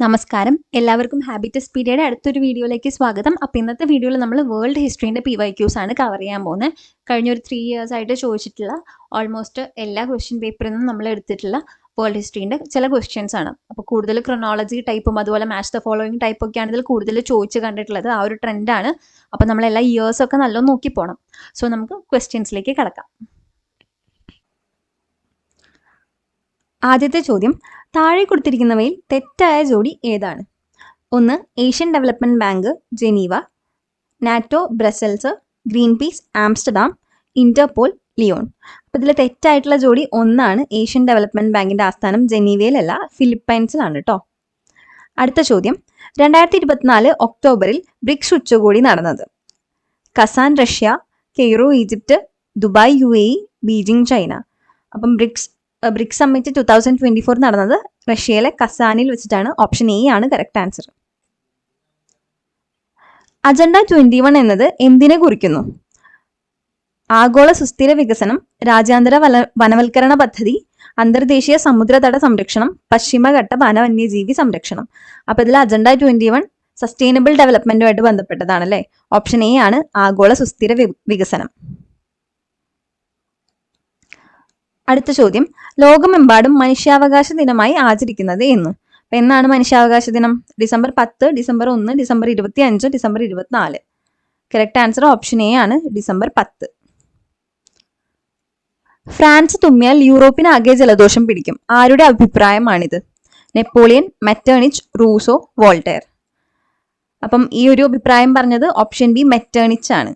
നമസ്കാരം, എല്ലാവർക്കും ഹാബിറ്റസ് പീഡിയയുടെ അടുത്തൊരു വീഡിയോയിലേക്ക് സ്വാഗതം. അപ്പോൾ ഇന്നത്തെ വീഡിയോയിൽ നമ്മൾ വേൾഡ് ഹിസ്റ്ററിൻ്റെ PYQs ആണ് കവർ ചെയ്യാൻ പോകുന്നത്. കഴിഞ്ഞൊരു 3 years ആയിട്ട് ചോദിച്ചിട്ടുള്ള ഓൾമോസ്റ്റ് എല്ലാ ക്വസ്റ്റ്യൻ പേപ്പറിൽ നിന്നും നമ്മൾ എടുത്തിട്ടുള്ള വേൾഡ് ഹിസ്റ്ററിൻ്റെ ചില ക്വസ്റ്റ്യൻസ് ആണ്. അപ്പോൾ കൂടുതൽ ക്രൊണോളജി ടൈപ്പും അതുപോലെ മാച്ച് ദ ഫോളോയിങ് ടൈപ്പൊക്കെയാണ് ഇതിൽ കൂടുതൽ ചോദിച്ച് കണ്ടിട്ടുള്ളത്. ആ ഒരു ട്രെൻഡാണ്. അപ്പോൾ നമ്മളെല്ലാ ഇയേഴ്സൊക്കെ നല്ലോണം നോക്കി പോകണം. സോ നമുക്ക് ക്വസ്റ്റ്യൻസിലേക്ക് കിടക്കാം. ആദ്യത്തെ ചോദ്യം, താഴെ കൊടുത്തിരിക്കുന്നവയിൽ തെറ്റായ ജോഡി ഏതാണ്? 1. Asian Development Bank Geneva, NATO Brussels, Greenpeace Amsterdam, Interpol Lyon. അപ്പോൾ ഇതിൽ തെറ്റായിട്ടുള്ള ജോഡി 1 ഏഷ്യൻ ഡെവലപ്മെൻറ്റ് ബാങ്കിൻ്റെ ആസ്ഥാനം ജനീവയിലല്ല, ഫിലിപ്പൈൻസിലാണ് കേട്ടോ. അടുത്ത ചോദ്യം, 2024 ഒക്ടോബറിൽ ബ്രിക്സ് ഉച്ചകോടി നടന്നത്? Kazan Russia, Cairo Egypt, Dubai UAE, Beijing China. അപ്പം ബ്രിക്സ് സമ്മിറ്റ് 2024 നടന്നത് റഷ്യയിലെ കസാനിൽ വെച്ചിട്ടാണ്. ഓപ്ഷൻ എ ആണ് കറക്റ്റ് ആൻസർ. അജണ്ട 21 എന്നത് എന്തിനെ കുറിക്കുന്നു? ആഗോള സുസ്ഥിര വികസനം, രാജ്യാന്തര വനവൽക്കരണ പദ്ധതി, അന്തർദേശീയ സമുദ്രതട സംരക്ഷണം, പശ്ചിമഘട്ട വന്യജീവി സംരക്ഷണം. അപ്പോൾ ഇതിൽ അജണ്ട 21 സസ്റ്റൈനബിൾ ഡെവലപ്മെന്റുമായിട്ട് ബന്ധപ്പെട്ടതാണ് അല്ലേ. ഓപ്ഷൻ എ ആണ് ആഗോള സുസ്ഥിര വികസനം. അടുത്ത ചോദ്യം, ലോകമെമ്പാടും മനുഷ്യാവകാശ ദിനമായി ആചരിക്കുന്നത് എന്ന്? അപ്പം എന്നാണ് മനുഷ്യാവകാശ ദിനം? December 10, December 1, December 25, December 24. Correct answer option A ആണ് ഡിസംബർ 10. ഫ്രാൻസ് തുമ്മിയാൽ യൂറോപ്പിനാകെ ജലദോഷം പിടിക്കും. ആരുടെ അഭിപ്രായമാണിത്? Napoleon, Metternich, Rousseau, Voltaire. അപ്പം ഈ ഒരു അഭിപ്രായം പറഞ്ഞത് ഓപ്ഷൻ ബി മെറ്റേണിച്ച് ആണ്.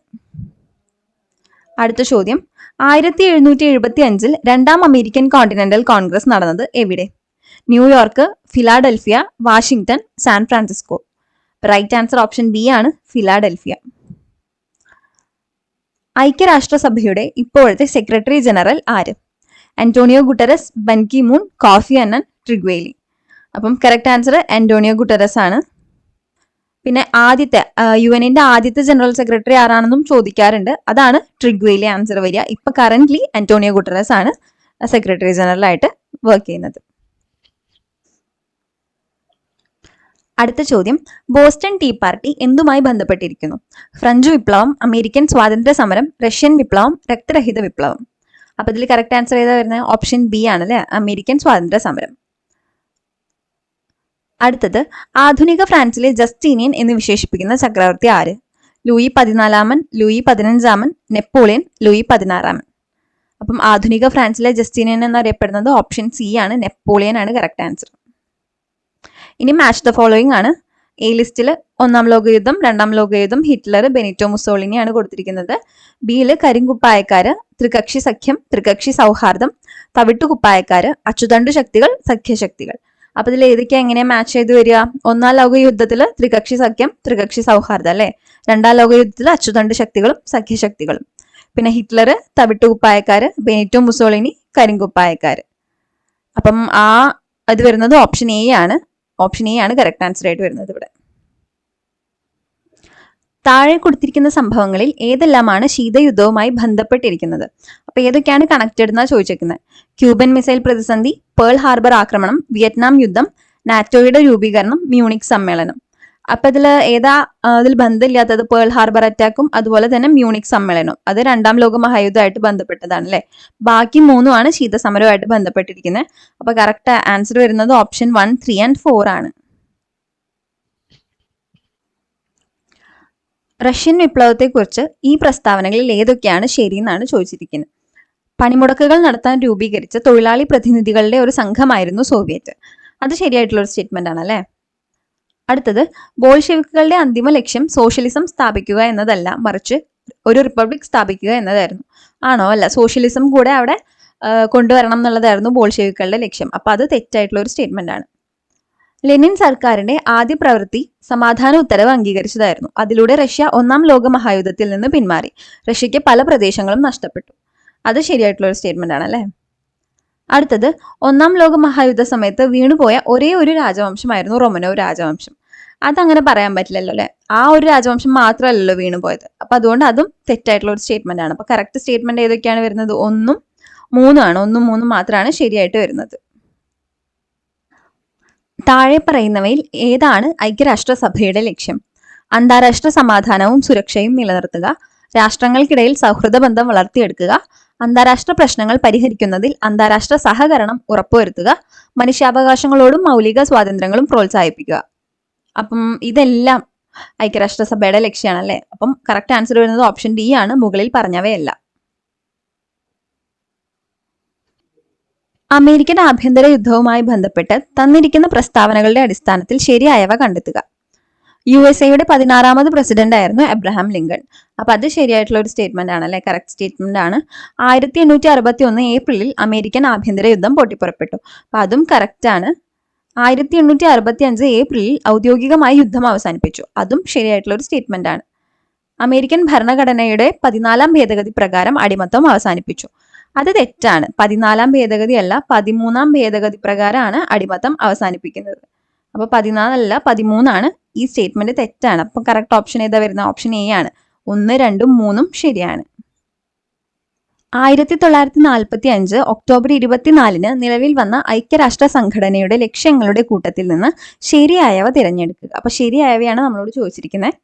അടുത്ത ചോദ്യം, 1775 രണ്ടാം അമേരിക്കൻ കോണ്ടിനെന്റൽ കോൺഗ്രസ് നടന്നത് എവിടെ? New York, Philadelphia, Washington, San Francisco. Right answer option B ആണ് ഫിലാഡൽഫിയ. ഐക്യരാഷ്ട്രസഭയുടെ ഇപ്പോഴത്തെ സെക്രട്ടറി ജനറൽ ആര്? Antonio Guterres, Ban Ki Moon, Kofi Annan, Trygve Lie. അപ്പം കറക്റ്റ് ആൻസർ ആന്റോണിയോ ഗുട്ടറസ് ആണ്. പിന്നെ UN ആദ്യത്തെ ജനറൽ സെക്രട്ടറി ആരാണെന്നും ചോദിക്കാറുണ്ട്. അതാണ് ട്രിഗ്വേലി ആൻസർ വരിക. ഇപ്പൊ കറന്റ്ലി ആന്റോണിയോ ഗുട്ടറസ് ആണ് സെക്രട്ടറി ജനറൽ ആയിട്ട് വർക്ക് ചെയ്യുന്നത്. അടുത്ത ചോദ്യം, ബോസ്റ്റൺ ടീ പാർട്ടി എന്തുമായി ബന്ധപ്പെട്ടിരിക്കുന്നു? ഫ്രഞ്ച് വിപ്ലവം, അമേരിക്കൻ സ്വാതന്ത്ര്യ സമരം, റഷ്യൻ വിപ്ലവം, രക്തരഹിത വിപ്ലവം. അപ്പൊ ഇതിൽ കറക്റ്റ് ആൻസർ ഏതാ വരുന്നത്? ഓപ്ഷൻ ബി ആണ് അല്ലെ, അമേരിക്കൻ സ്വാതന്ത്ര്യ സമരം. അടുത്തത്, ആധുനിക ഫ്രാൻസിലെ ജസ്റ്റീനിയൻ എന്ന് വിശേഷിപ്പിക്കുന്ന ചക്രവർത്തി ആര്? Louis 14, Louis 15, Napoleon, Louis 16. അപ്പം ആധുനിക ഫ്രാൻസിലെ ജസ്റ്റീനിയൻ എന്നറിയപ്പെടുന്നത് ഓപ്ഷൻ സി ആണ്, നെപ്പോളിയൻ ആണ് കറക്റ്റ് ആൻസർ. ഇനി മാച്ച് ദ ഫോളോയിങ് ആണ്. എ ലിസ്റ്റിൽ 1-ാം ലോകയുദ്ധം, 2-ാം ലോകയുദ്ധം, ഹിറ്റ്ലർ, ബെനിറ്റോ മുസോളിനി ആണ് കൊടുത്തിരിക്കുന്നത്. ബിയിൽ കരിങ്കുപ്പായക്കാര്, ത്രികക്ഷി സഖ്യം, ത്രികക്ഷി സൗഹാർദ്ദം, തവിട്ടുകുപ്പായക്കാര്, അച്ചുതണ്ടു ശക്തികൾ, സഖ്യശക്തികൾ. അപ്പൊ ഇതിൽ ഏതൊക്കെയാ എങ്ങനെയാ മാച്ച് ചെയ്ത് വരിക? 1-ാം ലോകയുദ്ധത്തിൽ ത്രികക്ഷി സഖ്യം, ത്രികക്ഷി സൗഹാർദ്ദം അല്ലെ. 2-ാം ലോകയുദ്ധത്തിൽ അച്ചുതണ്ട് ശക്തികളും സഖ്യശക്തികളും. പിന്നെ ഹിറ്റ്ലർ, തവിട്ടുകുപ്പായക്കാര്, ബെനിറ്റോ മുസോളിനി, കരിങ്കുപ്പായക്കാര്. അപ്പം ഇത് വരുന്നത് ഓപ്ഷൻ എ ആണ്. ഓപ്ഷൻ എ ആണ് കറക്റ്റ് ആൻസർ ആയിട്ട് വരുന്നത് ഇവിടെ. താഴെ കൊടുത്തിരിക്കുന്ന സംഭവങ്ങളിൽ ഏതെല്ലാമാണ് ശീതയുദ്ധവുമായി ബന്ധപ്പെട്ടിരിക്കുന്നത്? അപ്പൊ ഏതൊക്കെയാണ് കണക്റ്റഡ് എന്നാ ചോദിച്ചേക്കുന്നത്? ക്യൂബൻ മിസൈൽ പ്രതിസന്ധി, പേൾ ഹാർബർ ആക്രമണം, വിയറ്റ്നാം യുദ്ധം, നാറ്റോയുടെ രൂപീകരണം, മ്യൂണിക് സമ്മേളനം. അപ്പൊ ഇതിൽ ബന്ധമില്ലാത്തത് പേൾ ഹാർബർ അറ്റാക്കും അതുപോലെ തന്നെ മ്യൂണിക് സമ്മേളനവും. അത് 2-ാം ലോക മഹായുദ്ധമായിട്ട് ബന്ധപ്പെട്ടതാണ് അല്ലെ. ബാക്കി 3 ശീതസമരവുമായിട്ട് ബന്ധപ്പെട്ടിരിക്കുന്നത്. അപ്പൊ കറക്റ്റ് ആൻസർ വരുന്നത് ഓപ്ഷൻ 1, 3 and 4 ആണ്. റഷ്യൻ വിപ്ലവത്തെക്കുറിച്ച് ഈ പ്രസ്താവനകളിൽ ഏതൊക്കെയാണ് ശരിയെന്നാണ് ചോദിച്ചിരിക്കുന്നത്? പണിമുടക്കുകൾ നടത്താൻ രൂപീകരിച്ച തൊഴിലാളി പ്രതിനിധികളുടെ ഒരു സംഘമായിരുന്നു സോവിയറ്റ്. അത് ശരിയായിട്ടുള്ള ഒരു സ്റ്റേറ്റ്മെന്റ് ആണ് അല്ലെ. അടുത്തത്, ബോൾഷെവിക്കുകളുടെ അന്തിമ ലക്ഷ്യം സോഷ്യലിസം സ്ഥാപിക്കുക എന്നതല്ല, മറിച്ച് ഒരു റിപ്പബ്ലിക് സ്ഥാപിക്കുക എന്നതായിരുന്നു. ആണോ? അല്ല, സോഷ്യലിസം കൂടെ അവിടെ കൊണ്ടുവരണം എന്നുള്ളതായിരുന്നു ബോൾഷെവിക്കുകളുടെ ലക്ഷ്യം. അപ്പൊ അത് തെറ്റായിട്ടുള്ള ഒരു സ്റ്റേറ്റ്മെന്റ് ആണ്. ലെനിൻ സർക്കാരിന്റെ ആദ്യ പ്രവൃത്തി സമാധാന ഉത്തരവ് അംഗീകരിച്ചതായിരുന്നു. അതിലൂടെ റഷ്യ 1-ാം ലോക മഹായുദ്ധത്തിൽ നിന്ന് പിന്മാറി. റഷ്യക്ക് പല പ്രദേശങ്ങളും നഷ്ടപ്പെട്ടു. അത് ശരിയായിട്ടുള്ള ഒരു സ്റ്റേറ്റ്മെന്റ് ആണ് അല്ലെ. അടുത്തത്, 1-ാം ലോക മഹായുദ്ധ സമയത്ത് വീണുപോയ ഒരേ ഒരു രാജവംശമായിരുന്നു റൊമനോവ് രാജവംശം. അതങ്ങനെ പറയാൻ പറ്റില്ലല്ലോ അല്ലെ. ആ ഒരു രാജവംശം മാത്രമല്ലല്ലോ വീണുപോയത്. അപ്പൊ അതുകൊണ്ട് അതും തെറ്റായിട്ടുള്ള ഒരു സ്റ്റേറ്റ്മെന്റ് ആണ്. അപ്പൊ കറക്റ്റ് സ്റ്റേറ്റ്മെന്റ് ഏതൊക്കെയാണ് വരുന്നത്? 1-ഉം 3 ആണ്. 1-ഉം 3 മാത്രമാണ് ശരിയായിട്ട് വരുന്നത്. താഴെ പറയുന്നവയിൽ ഏതാണ് ഐക്യരാഷ്ട്രസഭയുടെ ലക്ഷ്യം? അന്താരാഷ്ട്ര സമാധാനവും സുരക്ഷയും നിലനിർത്തുക, രാഷ്ട്രങ്ങൾക്കിടയിൽ സൗഹൃദ ബന്ധം വളർത്തിയെടുക്കുക, അന്താരാഷ്ട്ര പ്രശ്നങ്ങൾ പരിഹരിക്കുന്നതിൽ അന്താരാഷ്ട്ര സഹകരണം ഉറപ്പുവരുത്തുക, മനുഷ്യാവകാശങ്ങളോടും മൗലിക സ്വാതന്ത്ര്യങ്ങളും പ്രോത്സാഹിപ്പിക്കുക. അപ്പം ഇതെല്ലാം ഐക്യരാഷ്ട്രസഭയുടെ ലക്ഷ്യമാണല്ലേ. അപ്പം കറക്റ്റ് ആൻസർ വരുന്നത് ഓപ്ഷൻ ഡി ആണ്, മുകളിൽ പറഞ്ഞവയല്ല. അമേരിക്കൻ ആഭ്യന്തര യുദ്ധവുമായി ബന്ധപ്പെട്ട് തന്നിരിക്കുന്ന പ്രസ്താവനകളുടെ അടിസ്ഥാനത്തിൽ ശരിയായവ കണ്ടെത്തുക. USA യുടെ 16ാമത് പ്രസിഡന്റ് ആയിരുന്നു എബ്രഹാം ലിങ്കൺ. അപ്പൊ അത് ശരിയായിട്ടുള്ള ഒരു സ്റ്റേറ്റ്മെന്റ് ആണ് അല്ലെ, കറക്റ്റ് സ്റ്റേറ്റ്മെന്റ് ആണ്. 1861 ഏപ്രിലിൽ അമേരിക്കൻ ആഭ്യന്തര യുദ്ധം പൊട്ടിപ്പുറപ്പെട്ടു. അപ്പൊ അതും കറക്റ്റ് ആണ്. 1865 ഏപ്രിലിൽ ഔദ്യോഗികമായി യുദ്ധം അവസാനിപ്പിച്ചു. അതും ശരിയായിട്ടുള്ള ഒരു സ്റ്റേറ്റ്മെന്റ് ആണ്. അമേരിക്കൻ ഭരണഘടനയുടെ 14ാം ഭേദഗതി പ്രകാരം അടിമത്തം അവസാനിപ്പിച്ചു. അത് തെറ്റാണ്. 14ാം ഭേദഗതി അല്ല, 13ാം ഭേദഗതി പ്രകാരമാണ് അടിമത്തം അവസാനിപ്പിക്കുന്നത്. അപ്പൊ 14 അല്ല 13 ആണ്. ഈ സ്റ്റേറ്റ്മെന്റ് തെറ്റാണ്. അപ്പൊ കറക്റ്റ് ഓപ്ഷൻ ഏതാ വരുന്നത്? ഓപ്ഷൻ എ ആണ്. 1, 2, 3 ശരിയാണ്. 1945 ഒക്ടോബർ 24 നിലവിൽ വന്ന ഐക്യരാഷ്ട്ര സംഘടനയുടെ ലക്ഷ്യങ്ങളുടെ കൂട്ടത്തിൽ നിന്ന് ശരിയായവ തിരഞ്ഞെടുക്കുക. അപ്പൊ ശരിയായവയാണ് നമ്മളോട് ചോദിച്ചിരിക്കുന്നത്.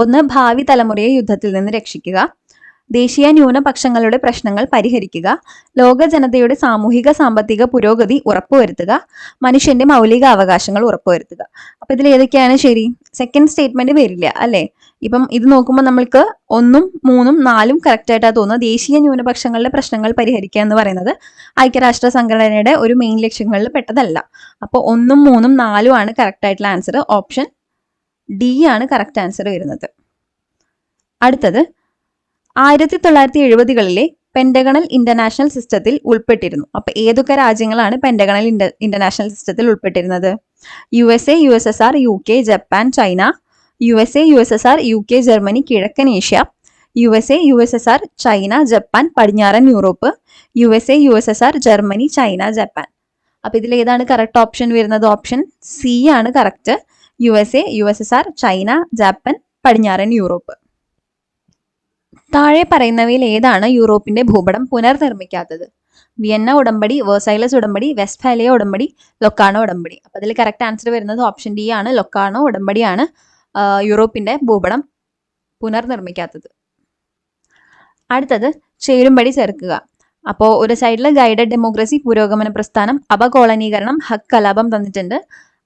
1, ഭാവി തലമുറയെ യുദ്ധത്തിൽ നിന്ന് രക്ഷിക്കുക, ദേശീയ ന്യൂനപക്ഷങ്ങളുടെ പ്രശ്നങ്ങൾ പരിഹരിക്കുക, ലോക ജനതയുടെ സാമൂഹിക സാമ്പത്തിക പുരോഗതി ഉറപ്പുവരുത്തുക, മനുഷ്യന്റെ മൗലിക അവകാശങ്ങൾ ഉറപ്പുവരുത്തുക. അപ്പൊ ഇതിൽ ഏതൊക്കെയാണ് ശരി? സെക്കൻഡ് സ്റ്റേറ്റ്മെന്റ് വരില്ല അല്ലെ. ഇപ്പം ഇത് നോക്കുമ്പോൾ നമ്മൾക്ക് 1, 3, 4 കറക്റ്റ് ആയിട്ടാണ് തോന്നുന്നത്. ദേശീയ ന്യൂനപക്ഷങ്ങളുടെ പ്രശ്നങ്ങൾ പരിഹരിക്കുക എന്ന് പറയുന്നത് ഐക്യരാഷ്ട്ര സംഘടനയുടെ ഒരു മെയിൻ ലക്ഷ്യങ്ങളിൽ പെട്ടതല്ല. അപ്പോൾ 1, 3, 4 ആണ് കറക്റ്റ് ആയിട്ടുള്ള ആൻസർ. ഓപ്ഷൻ ഡി ആണ് കറക്റ്റ് ആൻസർ വരുന്നത്. അടുത്തത് 1970കളിലെ പെന്റഗണൽ ഇന്റർനാഷണൽ സിസ്റ്റത്തിൽ ഉൾപ്പെട്ടിരുന്നു. അപ്പൊ ഏതൊക്കെ രാജ്യങ്ങളാണ് പെന്റഗണൽ ഇന്റർനാഷണൽ സിസ്റ്റത്തിൽ ഉൾപ്പെട്ടിരുന്നത്? USA, USSR, UK, Japan, China. USA, USSR, UK, Germany, കിഴക്കൻ Asia. USA, USSR, China, Japan, പടിഞ്ഞാറൻ Europe. USA, USSR, Germany, China, Japan. അപ്പൊ ഇതിൽ ഏതാണ് കറക്റ്റ് ഓപ്ഷൻ വരുന്നത്? ഓപ്ഷൻ സി ആണ് correct. USA, USSR, China, Japan, പടിഞ്ഞാറൻ യൂറോപ്പ്. താഴെ പറയുന്നവയിൽ ഏതാണ് യൂറോപ്പിന്റെ ഭൂപടം പുനർനിർമ്മിക്കാത്തത്? വിയന്ന ഉടമ്പടി, വേഴ്സൈലസ് ഉടമ്പടി, വെസ്റ്റ്ഫാലിയ ഉടമ്പടി, ലൊക്കാണോ ഉടമ്പടി. അപ്പൊ അതിൽ കറക്റ്റ് ആൻസർ വരുന്നത് ഓപ്ഷൻ ഡി ആണ്. ലൊക്കാണോ ഉടമ്പടിയാണ് യൂറോപ്പിന്റെ ഭൂപടം പുനർനിർമ്മിക്കാത്തത്. അടുത്തത് ചേരുംപടി ചേർക്കുക. അപ്പോൾ ഒരു സൈഡിൽ ഗൈഡഡ് ഡെമോക്രസി, പുരോഗമന പ്രസ്ഥാനം, അപകോളനീകരണം, ഹക്ക് കലാപം തന്നിട്ടുണ്ട്.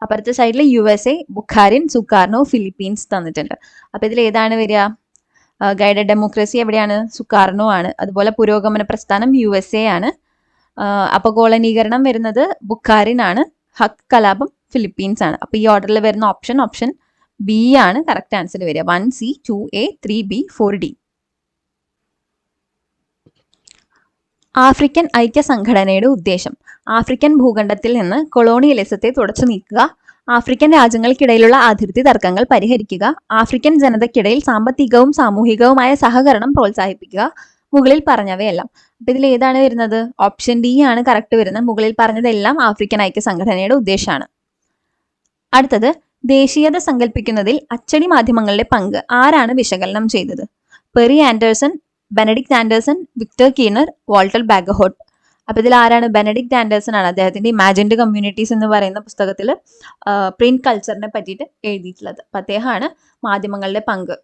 അപ്പുറത്തെ സൈഡിൽ USA, ബുഖാരിൻ, സുകാർണോ, ഫിലിപ്പീൻസ് തന്നിട്ടുണ്ട്. അപ്പൊ ഇതിൽ ഏതാണ് വരിക? ഗൈഡഡ് ഡെമോക്രസി എവിടെയാണ്? സുകാർണോ ആണ്. അതുപോലെ പുരോഗമന പ്രസ്ഥാനം USA ആണ്. അപകോളനീകരണം വരുന്നത് ബുഖാരിൻ ആണ്. ഹക്ക് കലാപം ഫിലിപ്പീൻസ് ആണ്. അപ്പൊ ഈ ഓർഡറിൽ വരുന്ന ഓപ്ഷൻ ബി ആണ് കറക്റ്റ് ആൻസർ വരിക. 1C, 2A, 3B, 4D. African ഐക്യ സംഘടനയുടെ ഉദ്ദേശം ആഫ്രിക്കൻ ഭൂഖണ്ഡത്തിൽ നിന്ന് കൊളോണിയലിസത്തെ തുടച്ചു നീക്കുക, ആഫ്രിക്കൻ രാജ്യങ്ങൾക്കിടയിലുള്ള അതിർത്തി തർക്കങ്ങൾ പരിഹരിക്കുക, ആഫ്രിക്കൻ ജനതയ്ക്കിടയിൽ സാമ്പത്തികവും സാമൂഹികവുമായ സഹകരണം പ്രോത്സാഹിപ്പിക്കുക. മുകളിൽ പറഞ്ഞവയെല്ലാം. അപ്പൊ ഇതിൽ ഏതാണ് വരുന്നത്? ഓപ്ഷൻ ഡി ആണ് കറക്റ്റ് വരുന്നത്. മുകളിൽ പറഞ്ഞതെല്ലാം ആഫ്രിക്കൻ ഐക്യ സംഘടനയുടെ ഉദ്ദേശമാണ്. അടുത്തത് ദേശീയത സങ്കല്പിക്കുന്നതിൽ അച്ചടി മാധ്യമങ്ങളുടെ പങ്ക് ആരാണ് വിശകലനം ചെയ്തത്? Perry Anderson, Benedict Anderson, Victor കീനർ, വാൾട്ടർ ബാഗഹോട്ട്. അപ്പൊ ഇതിൽ ആരാണ്? ബെനഡിക്ട് ആൻഡേഴ്സൺ ആണ്. അദ്ദേഹത്തിന്റെ ഇമാജിൻഡ് കമ്മ്യൂണിറ്റീസ് എന്ന് പറയുന്ന പുസ്തകത്തിൽ പ്രിന്റ് കൾച്ചറിനെ പറ്റിയിട്ട് എഴുതിയിട്ടുള്ളത്. അപ്പൊ അദ്ദേഹമാണ് മാധ്യമങ്ങളുടെ പങ്ക്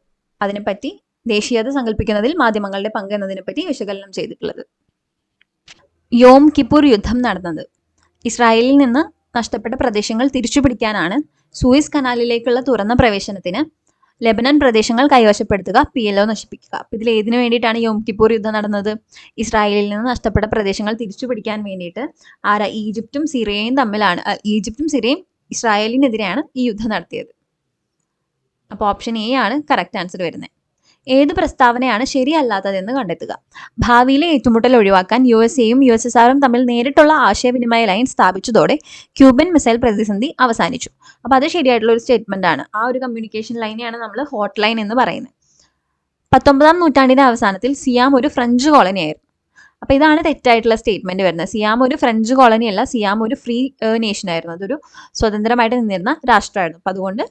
അതിനെപ്പറ്റി, ദേശീയത സങ്കല്പിക്കുന്നതിൽ മാധ്യമങ്ങളുടെ പങ്ക് എന്നതിനെപ്പറ്റി വിശകലനം ചെയ്തിട്ടുള്ളത്. യോം കിപ്പൂർ യുദ്ധം നടന്നത് ഇസ്രായേലിൽ നിന്ന് നഷ്ടപ്പെട്ട പ്രദേശങ്ങൾ തിരിച്ചുപിടിക്കാനാണ്. സൂയിസ് കനാലിലേക്കുള്ള തുറന്ന പ്രവേശനത്തിന്, ലെബനൻ പ്രദേശങ്ങൾ കൈവശപ്പെടുത്തുക, PLO നശിപ്പിക്കുക. അപ്പൊ ഇതിൽ ഏതിനു വേണ്ടിയിട്ടാണ് യോം കിപ്പൂർ യുദ്ധം നടന്നത്? ഇസ്രായേലിൽ നിന്ന് നഷ്ടപ്പെട്ട പ്രദേശങ്ങൾ തിരിച്ചുപിടിക്കാൻ വേണ്ടിയിട്ട്. ഈജിപ്തും സിറിയയും തമ്മിലാണ്. ഈജിപ്തും സിറിയയും ഇസ്രായേലിനെതിരെയാണ് ഈ യുദ്ധം നടത്തിയത്. അപ്പോൾ ഓപ്ഷൻ എ ആണ് കറക്റ്റ് ആൻസർ വരുന്നത്. ഏത് പ്രസ്താവനയാണ് ശരിയല്ലാത്തതെന്ന് കണ്ടെത്തുക. ഭാവിയിലെ ഏറ്റുമുട്ടൽ ഒഴിവാക്കാൻ USA-യും USSR-ഉം തമ്മിൽ നേരിട്ടുള്ള ആശയവിനിമയ ലൈൻ സ്ഥാപിച്ചതോടെ ക്യൂബൻ മിസൈൽ പ്രതിസന്ധി അവസാനിച്ചു. അപ്പൊ അത് ശരിയായിട്ടുള്ള ഒരു സ്റ്റേറ്റ്മെന്റ് ആണ്. ആ ഒരു കമ്മ്യൂണിക്കേഷൻ ലൈനെയാണ് നമ്മൾ ഹോട്ട് ലൈൻ എന്ന് പറയുന്നത്. 19ാം നൂറ്റാണ്ടിന്റെ അവസാനത്തിൽ സിയാം ഒരു ഫ്രഞ്ച് കോളനി ആയിരുന്നു. അപ്പൊ ഇതാണ് തെറ്റായിട്ടുള്ള സ്റ്റേറ്റ്മെന്റ് വരുന്നത്. സിയാം ഒരു ഫ്രഞ്ച് കോളനി അല്ല, സിയാം ഒരു ഫ്രീ നേഷൻ ആയിരുന്നു. അതൊരു സ്വതന്ത്രമായിട്ട് നിന്നിരുന്ന രാഷ്ട്രമായിരുന്നു. അപ്പൊ അതുകൊണ്ട്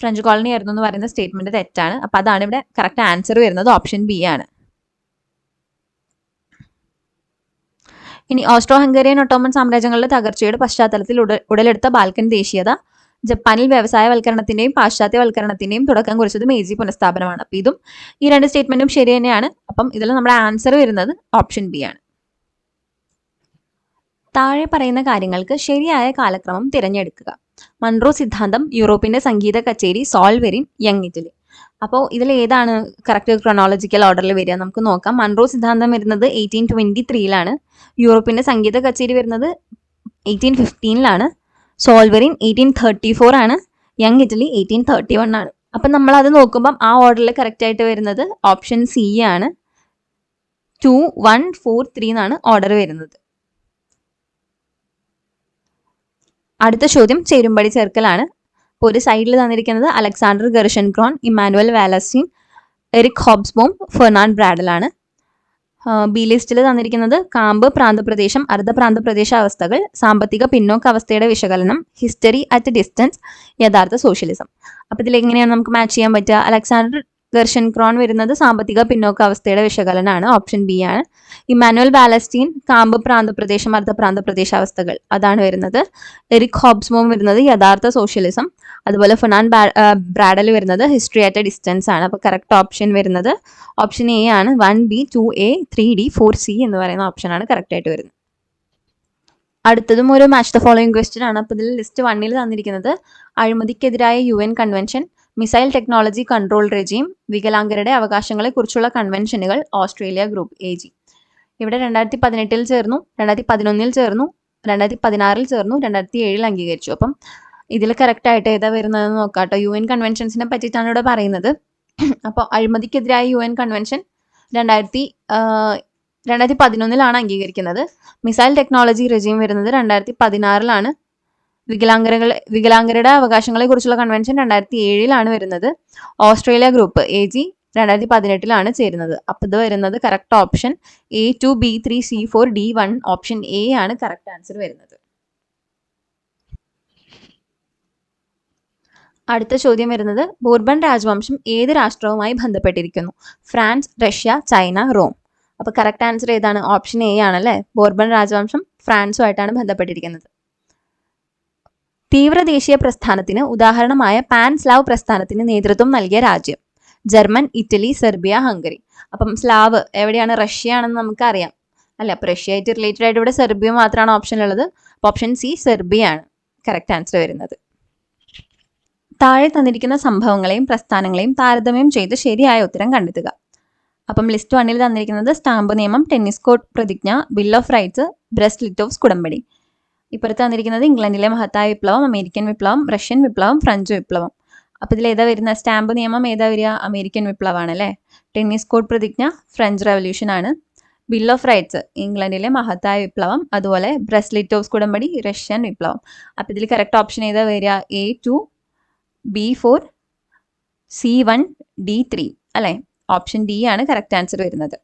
ഫ്രഞ്ച് കോളനി ആയിരുന്നു എന്ന് പറയുന്ന സ്റ്റേറ്റ്മെന്റ് തെറ്റാണ്. അപ്പൊ അതാണ് ഇവിടെ കറക്റ്റ് ആൻസർ വരുന്നത്. ഓപ്ഷൻ ബി ആണ്. ഇനി ഓസ്ട്രോ ഹംഗേറിയൻ ഒട്ടോമൻ സാമ്രാജ്യങ്ങളുടെ തകർച്ചയുടെ പശ്ചാത്തലത്തിൽ ഉടലെടുത്ത ബാൽക്കൻ ദേശീയത ജപ്പാനിൽ വ്യവസായവൽക്കരണത്തിന്റെയും പാശ്ചാത്യവൽക്കരണത്തിന്റെയും തുടക്കം കുറിച്ചത് മേജി പുനഃസ്ഥാപനമാണ്. അപ്പം ഇതും ഈ 2 സ്റ്റേറ്റ്മെന്റും ശരി തന്നെയാണ്. അപ്പം ഇതിൽ നമ്മുടെ ആൻസർ വരുന്നത് ഓപ്ഷൻ ബി ആണ്. താഴെ പറയുന്ന കാര്യങ്ങൾക്ക് ശരിയായ കാലക്രമം തിരഞ്ഞെടുക്കുക. മൺറോ സിദ്ധാന്തം, യൂറോപ്പിന്റെ സംഗീത കച്ചേരി, സോൾവെറിൻ, യങ് ഇറ്റലി. അപ്പോൾ ഇതിൽ ഏതാണ് കറക്റ്റ് ക്രോണോളജിക്കൽ ഓർഡറിൽ വരിക നമുക്ക് നോക്കാം. മൺറോ സിദ്ധാന്തം വരുന്നത് 1823 യൂറോപ്പിന്റെ സംഗീത കച്ചേരി വരുന്നത് 1815 സോൾവെറിൻ 1834 ആണ്, യങ് ഇറ്റലി 1831 അപ്പം നമ്മൾ അത് നോക്കുമ്പം ആ ഓർഡറിൽ കറക്റ്റ് ആയിട്ട് വരുന്നത് ഓപ്ഷൻ സി ആണ്. 2, 1, 4, 3 എന്നാണ് ഓർഡർ വരുന്നത്. അടുത്ത ചോദ്യം ചേരുംപടി ചേർക്കലാണ്. അപ്പോൾ ഒരു സൈഡിൽ തന്നിരിക്കുന്നത് അലക്സാണ്ടർ ഗെർഷൻക്രോൺ, ഇമ്മാനുവൽ വാലസ്റ്റീൻ, എറിക് ഹോബ്സ്ബോം, ഫെർണാണ്ട് ബ്രാഡൽ ആണ്. ബി ലിസ്റ്റിൽ തന്നിരിക്കുന്നത് കാമ്പ്, പ്രാന്തപ്രദേശം, അർദ്ധപ്രാന്തപ്രദേശ അവസ്ഥകൾ, സാമ്പത്തിക പിന്നോക്കാവസ്ഥയുടെ വിശകലനം, ഹിസ്റ്ററി അറ്റ് ഡിസ്റ്റൻസ്, യഥാർത്ഥ സോഷ്യലിസം. അപ്പോൾ ഇതിലെങ്ങനെയാണ് നമുക്ക് മാച്ച് ചെയ്യാൻ പറ്റുക? അലക്സാണ്ടർ ഗെർഷൻക്രോൺ വരുന്നത് സാമ്പത്തിക പിന്നോക്കാവസ്ഥയുടെ വിശകലനമാണ്, ഓപ്ഷൻ ബി ആണ്. ഇമ്മാനുവൽ വാലസ്റ്റീൻ കാമ്പ്, പ്രാന്തപ്രദേശം, അർദ്ധപ്രാന്തപ്രദേശ അവസ്ഥകൾ, അതാണ് വരുന്നത്. എറിക് ഹോബ്സ്ബോം വരുന്നത് യഥാർത്ഥ സോഷ്യലിസം. അതുപോലെ ഫെർണാണ്ട് ബ്രാഡൽ വരുന്നത് ഹിസ്റ്ററി അറ്റ് ഡിസ്റ്റൻസ് ആണ്. അപ്പോൾ കറക്റ്റ് ഓപ്ഷൻ വരുന്നത് ഓപ്ഷൻ എ ആണ്. 1B, 2A, 3D, 4C എന്ന് പറയുന്ന ഓപ്ഷനാണ് കറക്റ്റ് ആയിട്ട് വരുന്നത്. അടുത്തതും ഒരു മാച്ച് ദ ഫോളോയിങ് ക്വസ്റ്റ്യൻ ആണ്. അപ്പോൾ ഇതിൽ ലിസ്റ്റ് 1 തന്നിരിക്കുന്നത് അഴിമതിക്കെതിരായ UN convention, missile technology control regime, വികലാംഗരുടെ അവകാശങ്ങളെക്കുറിച്ചുള്ള കൺവെൻഷനുകൾ, ഓസ്ട്രേലിയ ഗ്രൂപ്പ് AG. ഇവിടെ 2018 ചേർന്നു, 2011 ചേർന്നു, 2016 ചേർന്നു, 2007 അംഗീകരിച്ചു. അപ്പം ഇതിൽ കറക്റ്റ് ആയിട്ട് ഏതാ വരുന്നതെന്ന് നോക്കാം കേട്ടോ. UN കൺവെൻഷൻസിനെ പറ്റിയിട്ടാണ് ഇവിടെ പറയുന്നത്. അപ്പോൾ അഴിമതിക്കെതിരായ UN കൺവെൻഷൻ 2011 അംഗീകരിക്കുന്നത്. മിസൈൽ ടെക്നോളജി റെജീം വരുന്നത് 2016 വികലാംഗരുടെ അവകാശങ്ങളെ കുറിച്ചുള്ള കൺവെൻഷൻ 2007 വരുന്നത്. ഓസ്ട്രേലിയ ഗ്രൂപ്പ് AG 2018 ചേരുന്നത്. അപ്പോൾ ഇത് വരുന്നത് correct option A2, B3, C4, D1 option A ആണ് കറക്റ്റ് ആൻസർ വരുന്നത്. അടുത്ത ചോദ്യം വരുന്നത് ബോർബൺ രാജവംശം ഏത് രാഷ്ട്രവുമായി ബന്ധപ്പെട്ടിരിക്കുന്നു? France, Russia, China, Rome. അപ്പോൾ കറക്റ്റ് ആൻസർ ഏതാണ്? ഓപ്ഷൻ എ ആണല്ലേ. ബോർബൺ രാജവംശം ഫ്രാൻസുമായിട്ടാണ് ബന്ധപ്പെട്ടിരിക്കുന്നത്. തീവ്ര ദേശീയ പ്രസ്ഥാനത്തിന് ഉദാഹരണമായ പാൻ സ്ലാവ് പ്രസ്ഥാനത്തിന് നേതൃത്വം നൽകിയ രാജ്യം? German, Italy, Serbia, Hungary. അപ്പം സ്ലാവ് എവിടെയാണ്? റഷ്യ ആണെന്ന് നമുക്കറിയാം അല്ലെ. അപ്പോൾ റഷ്യ ആയിട്ട് റിലേറ്റഡ് ആയിട്ട് ഇവിടെ സെർബിയ മാത്രമാണ് ഓപ്ഷനിലുള്ളത്. അപ്പോൾ ഓപ്ഷൻ സി സെർബിയ ആണ് കറക്റ്റ് ആൻസർ വരുന്നത്. താഴെ തന്നിരിക്കുന്ന സംഭവങ്ങളെയും പ്രസ്ഥാനങ്ങളെയും താരതമ്യം ചെയ്ത് ശരിയായ ഉത്തരം കണ്ടെത്തുക. അപ്പം ലിസ്റ്റ് 1 തന്നിരിക്കുന്നത് സ്റ്റാമ്പ് നിയമം, ടെന്നീസ് കോർട്ട് പ്രതിജ്ഞ, ബിൽ ഓഫ് റൈറ്റ്സ്, ബ്രസ്റ്റ് ലിറ്റോവ്സ് ഉടമ്പടി. ഇപ്പുറത്ത് തന്നിരിക്കുന്നത് ഇംഗ്ലണ്ടിലെ മഹത്തായ വിപ്ലവം, അമേരിക്കൻ വിപ്ലവം, റഷ്യൻ വിപ്ലവം, ഫ്രഞ്ച് വിപ്ലവം. അപ്പോൾ ഇതിൽ ഏതാ വരുന്ന? സ്റ്റാമ്പ് നിയമം ഏതാ വരിക? അമേരിക്കൻ വിപ്ലവമാണ് അല്ലേ. ടെന്നീസ് കോർട്ട് പ്രതിജ്ഞ ഫ്രഞ്ച് റവല്യൂഷൻ ആണ്. ബിൽ ഓഫ് റൈറ്റ്സ് ഇംഗ്ലണ്ടിലെ മഹത്തായ വിപ്ലവം. അതുപോലെ ബ്രസ്റ്റ് ലിറ്റോവ്സ് ഉടമ്പടി റഷ്യൻ വിപ്ലവം. അപ്പോൾ ഇതിൽ കറക്റ്റ് ഓപ്ഷൻ ഏതാ വരിക? A2, B4, C1, D3 അല്ലേ. ഓപ്ഷൻ ഡി ആണ് കറക്റ്റ് ആൻസർ വരുന്നത്.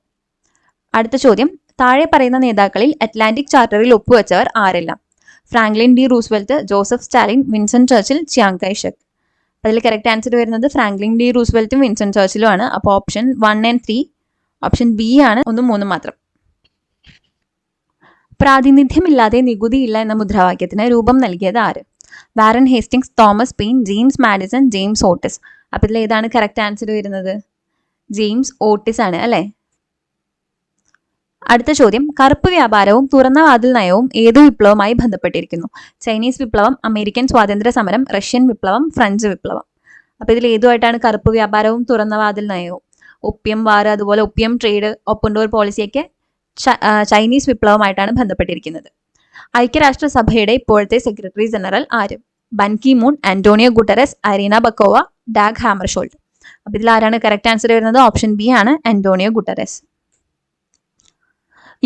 അടുത്ത ചോദ്യം താഴെ പറയുന്ന നേതാക്കളിൽ അറ്റ്ലാന്റിക് ചാർട്ടറിൽ ഒപ്പുവെച്ചവർ ആരെല്ലാം? Franklin D Roosevelt, Joseph Stalin, Winston Churchill, Chiang Kai Shek. അതിൽ കറക്റ്റ് ആൻസർ വരുന്നത് ഫ്രാങ്ക്ലിൻ ഡി റൂസ്വെൽറ്റും വിൻസൻ ചർച്ചിലും ആണ്. അപ്പോൾ ഓപ്ഷൻ 1 and 3 ഓപ്ഷൻ ബി ആണ്. 1, 3 മാത്രം. പ്രാതിനിധ്യമില്ലാതെ നികുതിയില്ല എന്ന മുദ്രാവാക്യത്തിന് രൂപം നൽകിയത് ആര്? Warren Hastings, Thomas pain, James Madison, James Otis. അപ്പോൾ ഇതിൽ ഏതാണ് കറക്റ്റ് ആൻസർ വരുന്നത്? ജെയിംസ് ഓട്ടിസ് ആണ് അല്ലേ. അടുത്ത ചോദ്യം കറുപ്പ് വ്യാപാരവും തുറന്ന വാതിൽ നയവും ഏതു വിപ്ലവവുമായി ബന്ധപ്പെട്ടിരിക്കുന്നു? ചൈനീസ് വിപ്ലവം, അമേരിക്കൻ സ്വാതന്ത്ര്യ സമരം, റഷ്യൻ വിപ്ലവം, ഫ്രഞ്ച് വിപ്ലവം. അപ്പോൾ ഇതിൽ ഏതുമായിട്ടാണ് കറുപ്പ് വ്യാപാരവും തുറന്ന വാതിൽ നയവും? ഒപ്പിയം വാർ, അതുപോലെ ഒപ്പിയം ട്രേഡ്, ഓപ്പൺ ഡോർ പോളിസിയൊക്കെ ചൈനീസ് വിപ്ലവമായിട്ടാണ് ബന്ധപ്പെട്ടിരിക്കുന്നത്. ഐക്യരാഷ്ട്രസഭയുടെ ഇപ്പോഴത്തെ സെക്രട്ടറി ജനറൽ ആര്? Ban Ki Moon, Antonio Guterres, Irina Bokova, Dag Hammarskjold. അപ്പോൾ ഇതിൽ ആരാണ് കറക്റ്റ് ആൻസർ വരുന്നത്? ഓപ്ഷൻ ബി ആണ് ആന്റോണിയോ ഗുട്ടറസ്.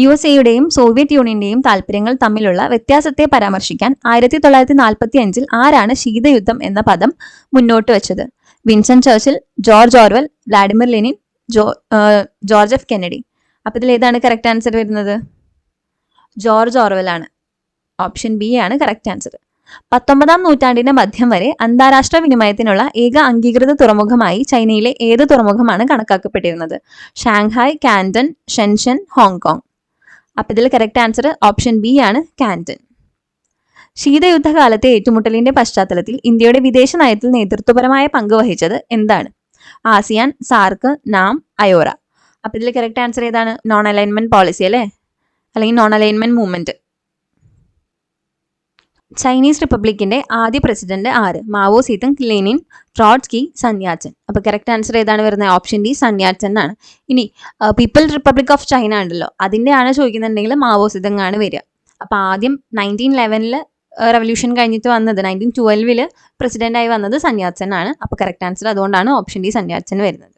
USA-യുടെയും സോവിയറ്റ് യൂണിയന്റെയും താല്പര്യങ്ങൾ തമ്മിലുള്ള വ്യത്യാസത്തെ പരാമർശിക്കാൻ 1945 ആരാണ് ശീതയുദ്ധം എന്ന പദം മുന്നോട്ട് വെച്ചത്? Winston Churchill, George Orwell, Vladimir Lenin, George F Kennedy. അപ്പോൾ ഇതിൽ ഏതാണ് കറക്റ്റ് ആൻസർ വരുന്നത്? ജോർജ് ഓർവെൽ ആണ്. ഓപ്ഷൻ ബി ആണ് കറക്റ്റ് ആൻസർ. 19ാം നൂറ്റാണ്ടിന്റെ മധ്യം വരെ അന്താരാഷ്ട്ര വിനിമയത്തിനുള്ള ഏക അംഗീകൃത തുറമുഖമായി ചൈനയിലെ ഏത് തുറമുഖമാണ് കണക്കാക്കപ്പെട്ടിരുന്നത്? Shanghai, Canton, Shenzhen, Hong Kong. അപ്പോൾ ഇതിൽ കറക്റ്റ് ആൻസർ ഓപ്ഷൻ ബി ആണ് കാൻഡൻ. ശീതയുദ്ധകാലത്തെ ഏറ്റുമുട്ടലിന്റെ പശ്ചാത്തലത്തിൽ ഇന്ത്യയുടെ വിദേശ നയത്തിൽ നേതൃത്വപരമായ പങ്ക് വഹിച്ചത് എന്താണ്? ആസിയാൻ, സാർക്ക്, നാം, അയോറ. അപ്പൊ ഇതിൽ കറക്റ്റ് ആൻസർ ഏതാണ്? നോൺ അലൈൻമെന്റ് പോളിസി അല്ലേ, അല്ലെങ്കിൽ നോൺ അലൈൻമെന്റ് മൂവ്മെന്റ്. ചൈനീസ് റിപ്പബ്ലിക്കിന്റെ ആദ്യ പ്രസിഡന്റ് ആര്? Mao Zedong, Lenin, Trotsky, Sun Yat sen. അപ്പൊ കറക്റ്റ് ആൻസർ ഏതാണ് വരുന്നത്? ഓപ്ഷൻ ഡി സന്യാച്ചൻ ആണ്. ഇനി പീപ്പിൾ റിപ്പബ്ലിക് ഓഫ് ചൈന ഉണ്ടല്ലോ, അതിന്റെ ആണ് ചോദിക്കുന്നുണ്ടെങ്കിൽ മാവോ സീതങ് ആണ് വരിക. അപ്പൊ ആദ്യം 1911 റവല്യൂഷൻ കഴിഞ്ഞിട്ട് വന്നത് 1912 പ്രസിഡന്റായി വന്നത് സന്യാച്ചൻ ആണ്. അപ്പൊ കറക്റ്റ് ആൻസർ അതുകൊണ്ടാണ് ഓപ്ഷൻ ഡി സന്യാച്ചൻ വരുന്നത്.